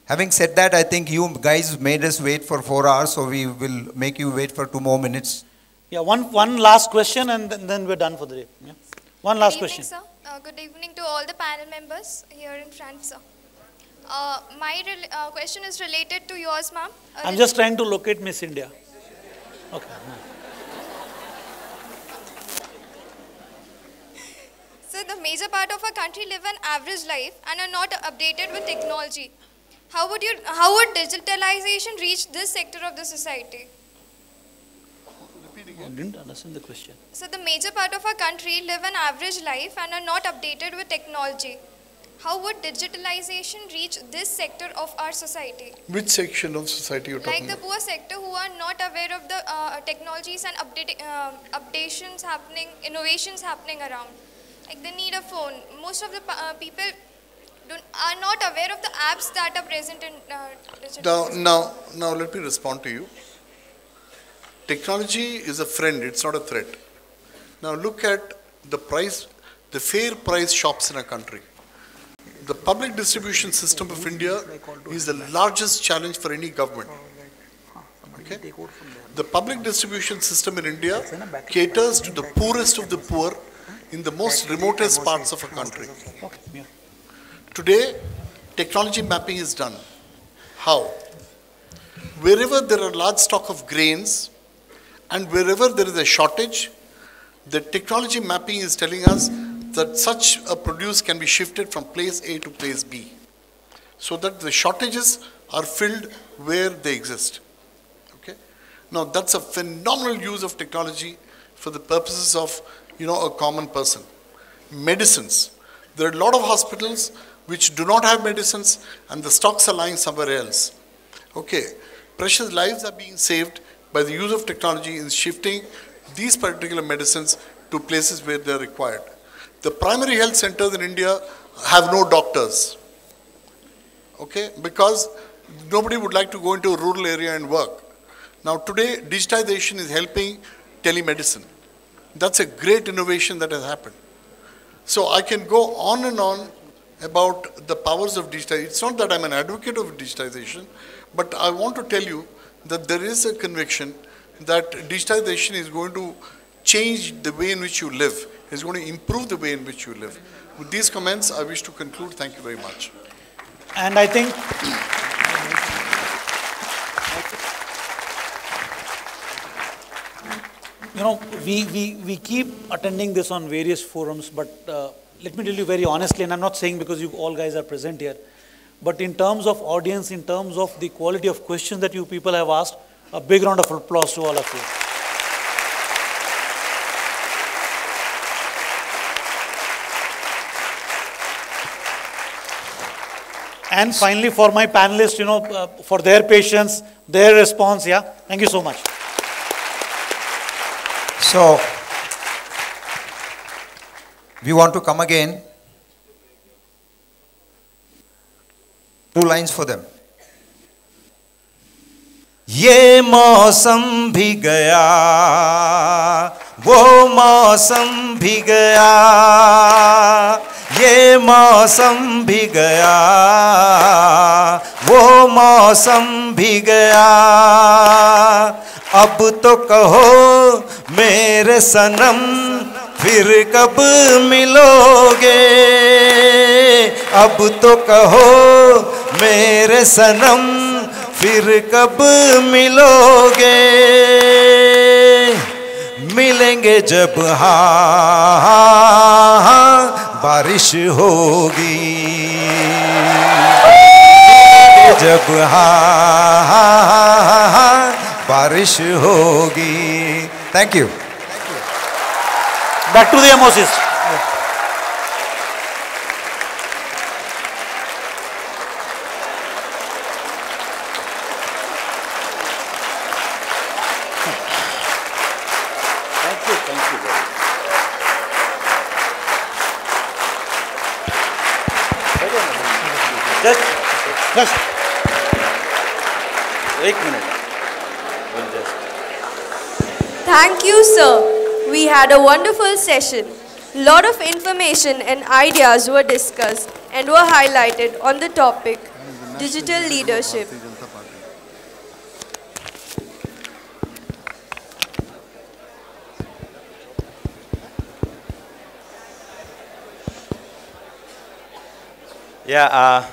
Having said that, I think you guys made us wait for 4 hours, so we will make you wait for 2 more minutes. Yeah, one last question and then we're done for the day. Yeah. One last question. Good evening, sir. Good evening to all the panel members here in front, sir. My question is related to yours, ma'am. I'm just trying to locate Miss India. Okay. So the major part of our country live an average life and are not updated with technology. How would digitalization reach this sector of the society? I didn't understand the question. So the major part of our country live an average life and are not updated with technology. How would digitalization reach this sector of our society? Which section of society you're talking about? Like the poor sector who are not aware of the technologies and updations happening, innovations happening around. Like they need a phone. Most of the people are not aware of the apps that are present in digital. Now let me respond to you. Technology is a friend, it's not a threat. Now look at the price, the fair price shops in a country. The public distribution system of India is the largest challenge for any government. Okay? The public distribution system in India caters to the poorest of the poor in the most remotest parts of a country. Today, technology mapping is done. How? Wherever there are large stock of grains and wherever there is a shortage, the technology mapping is telling us that such a produce can be shifted from place A to place B, so that the shortages are filled where they exist. Okay? Now that's a phenomenal use of technology for the purposes of a common person. Medicines. There are a lot of hospitals which do not have medicines, and the stocks are lying somewhere else. Okay, precious lives are being saved by the use of technology in shifting these particular medicines to places where they are required. The primary health centers in India have no doctors, okay, because nobody would like to go into a rural area and work. Now today, digitization is helping telemedicine. That's a great innovation that has happened. So I can go on and on about the powers of digitization. It's not that I'm an advocate of digitization, but I want to tell you that there is a conviction that digitization is going to change the way in which you live. It's going to improve the way in which you live. With these comments, I wish to conclude. Thank you very much. And I think you know, we keep attending this on various forums, but let me tell you very honestly, and I'm not saying because you all guys are present here, but in terms of audience, in terms of the quality of questions that you people have asked, a big round of applause to all of you. And finally, for my panelists, you know, for their patience, their response, yeah, thank you so much. So, we want to come again. 2 lines for them. ये मौसम भी गया, वो मौसम भी गया, ये मौसम भी गया, वो मौसम भी गया, अब तो कहो मेरे सनम फिर कब मिलोगे, अब तो कहो मेरे सनम फिर कब मिलोगे, मिलेंगे जब हाँ बारिश होगी, जब हाँ बारिश होगी. Thank you. Back to the emojis. Just 1 minute. Thank you, sir. We had a wonderful session. Lot of information and ideas were discussed and were highlighted on the topic digital leadership. Yeah,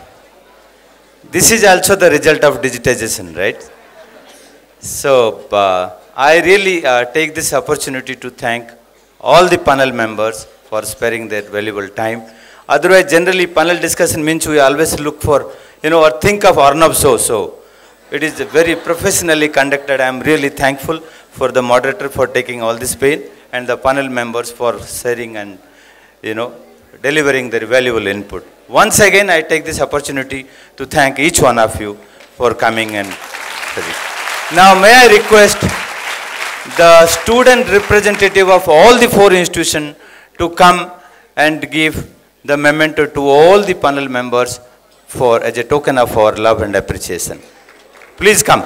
this is also the result of digitization, right? So, I really take this opportunity to thank all the panel members for sparing their valuable time. Otherwise, generally, panel discussion means we always look for, you know, or think of Arnab show. So, it is very professionally conducted. I am really thankful for the moderator for taking all this pain and the panel members for sharing and, you know, delivering their valuable input. Once again, I take this opportunity to thank each one of you for coming and studying. Now, may I request the student representative of all the 4 institutions to come and give the memento to all the panel members for as a token of our love and appreciation. Please come.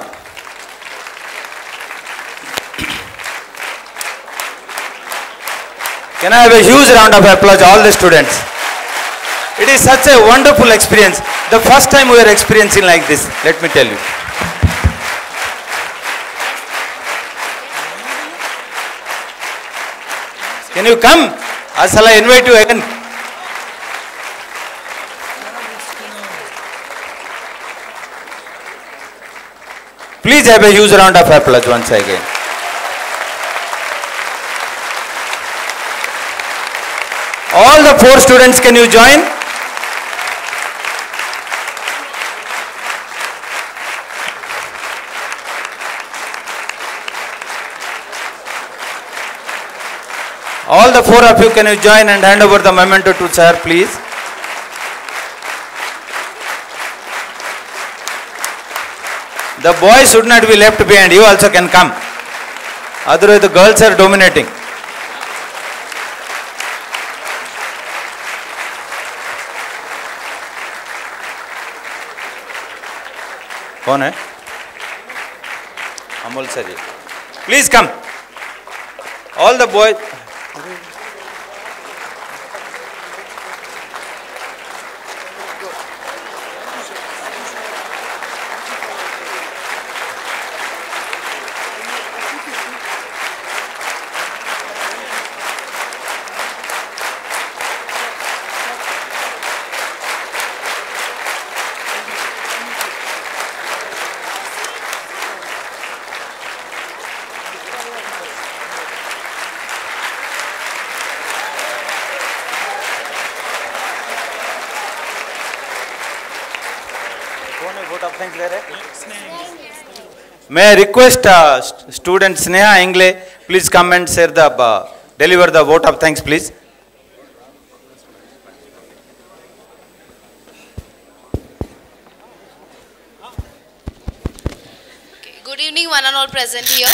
Can I have a huge round of applause all the students? It is such a wonderful experience. The first time we are experiencing like this, let me tell you. Can you come? Or shall I invite you again? Please have a huge round of applause once again. All the 4 students, can you join? All the 4 of you, can you join and hand over the memento to sir, please? The boys should not be left behind. You also can come. Otherwise, the girls are dominating. कौन है? Amol sir. Please come. All the boys. May I request student Sneha Engle, please come and share the, deliver the vote of thanks, please. Good evening, one and all present here.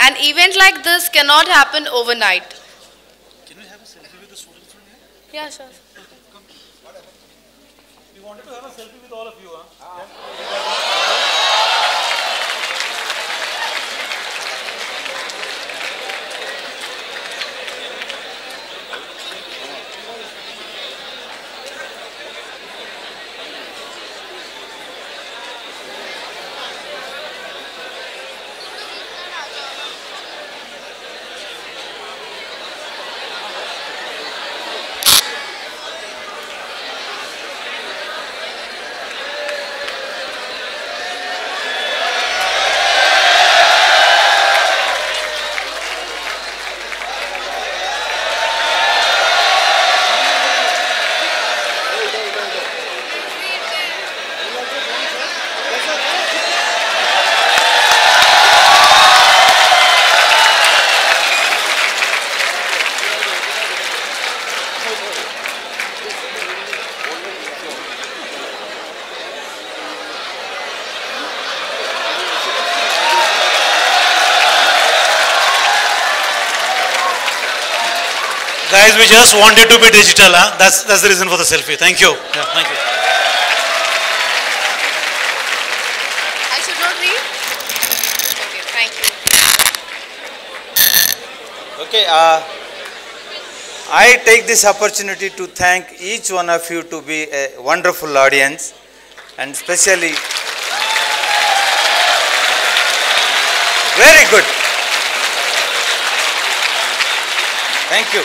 An event like this cannot happen overnight. Can we have a selfie with the students from here? Yeah, sure. We wanted to have a selfie with all of you, huh? Guys, we just wanted to be digital, huh? That's the reason for the selfie. Thank you. Yeah, thank you. I should not read? Okay, thank you. Okay, I take this opportunity to thank each one of you to be a wonderful audience, and especially very good. Thank you.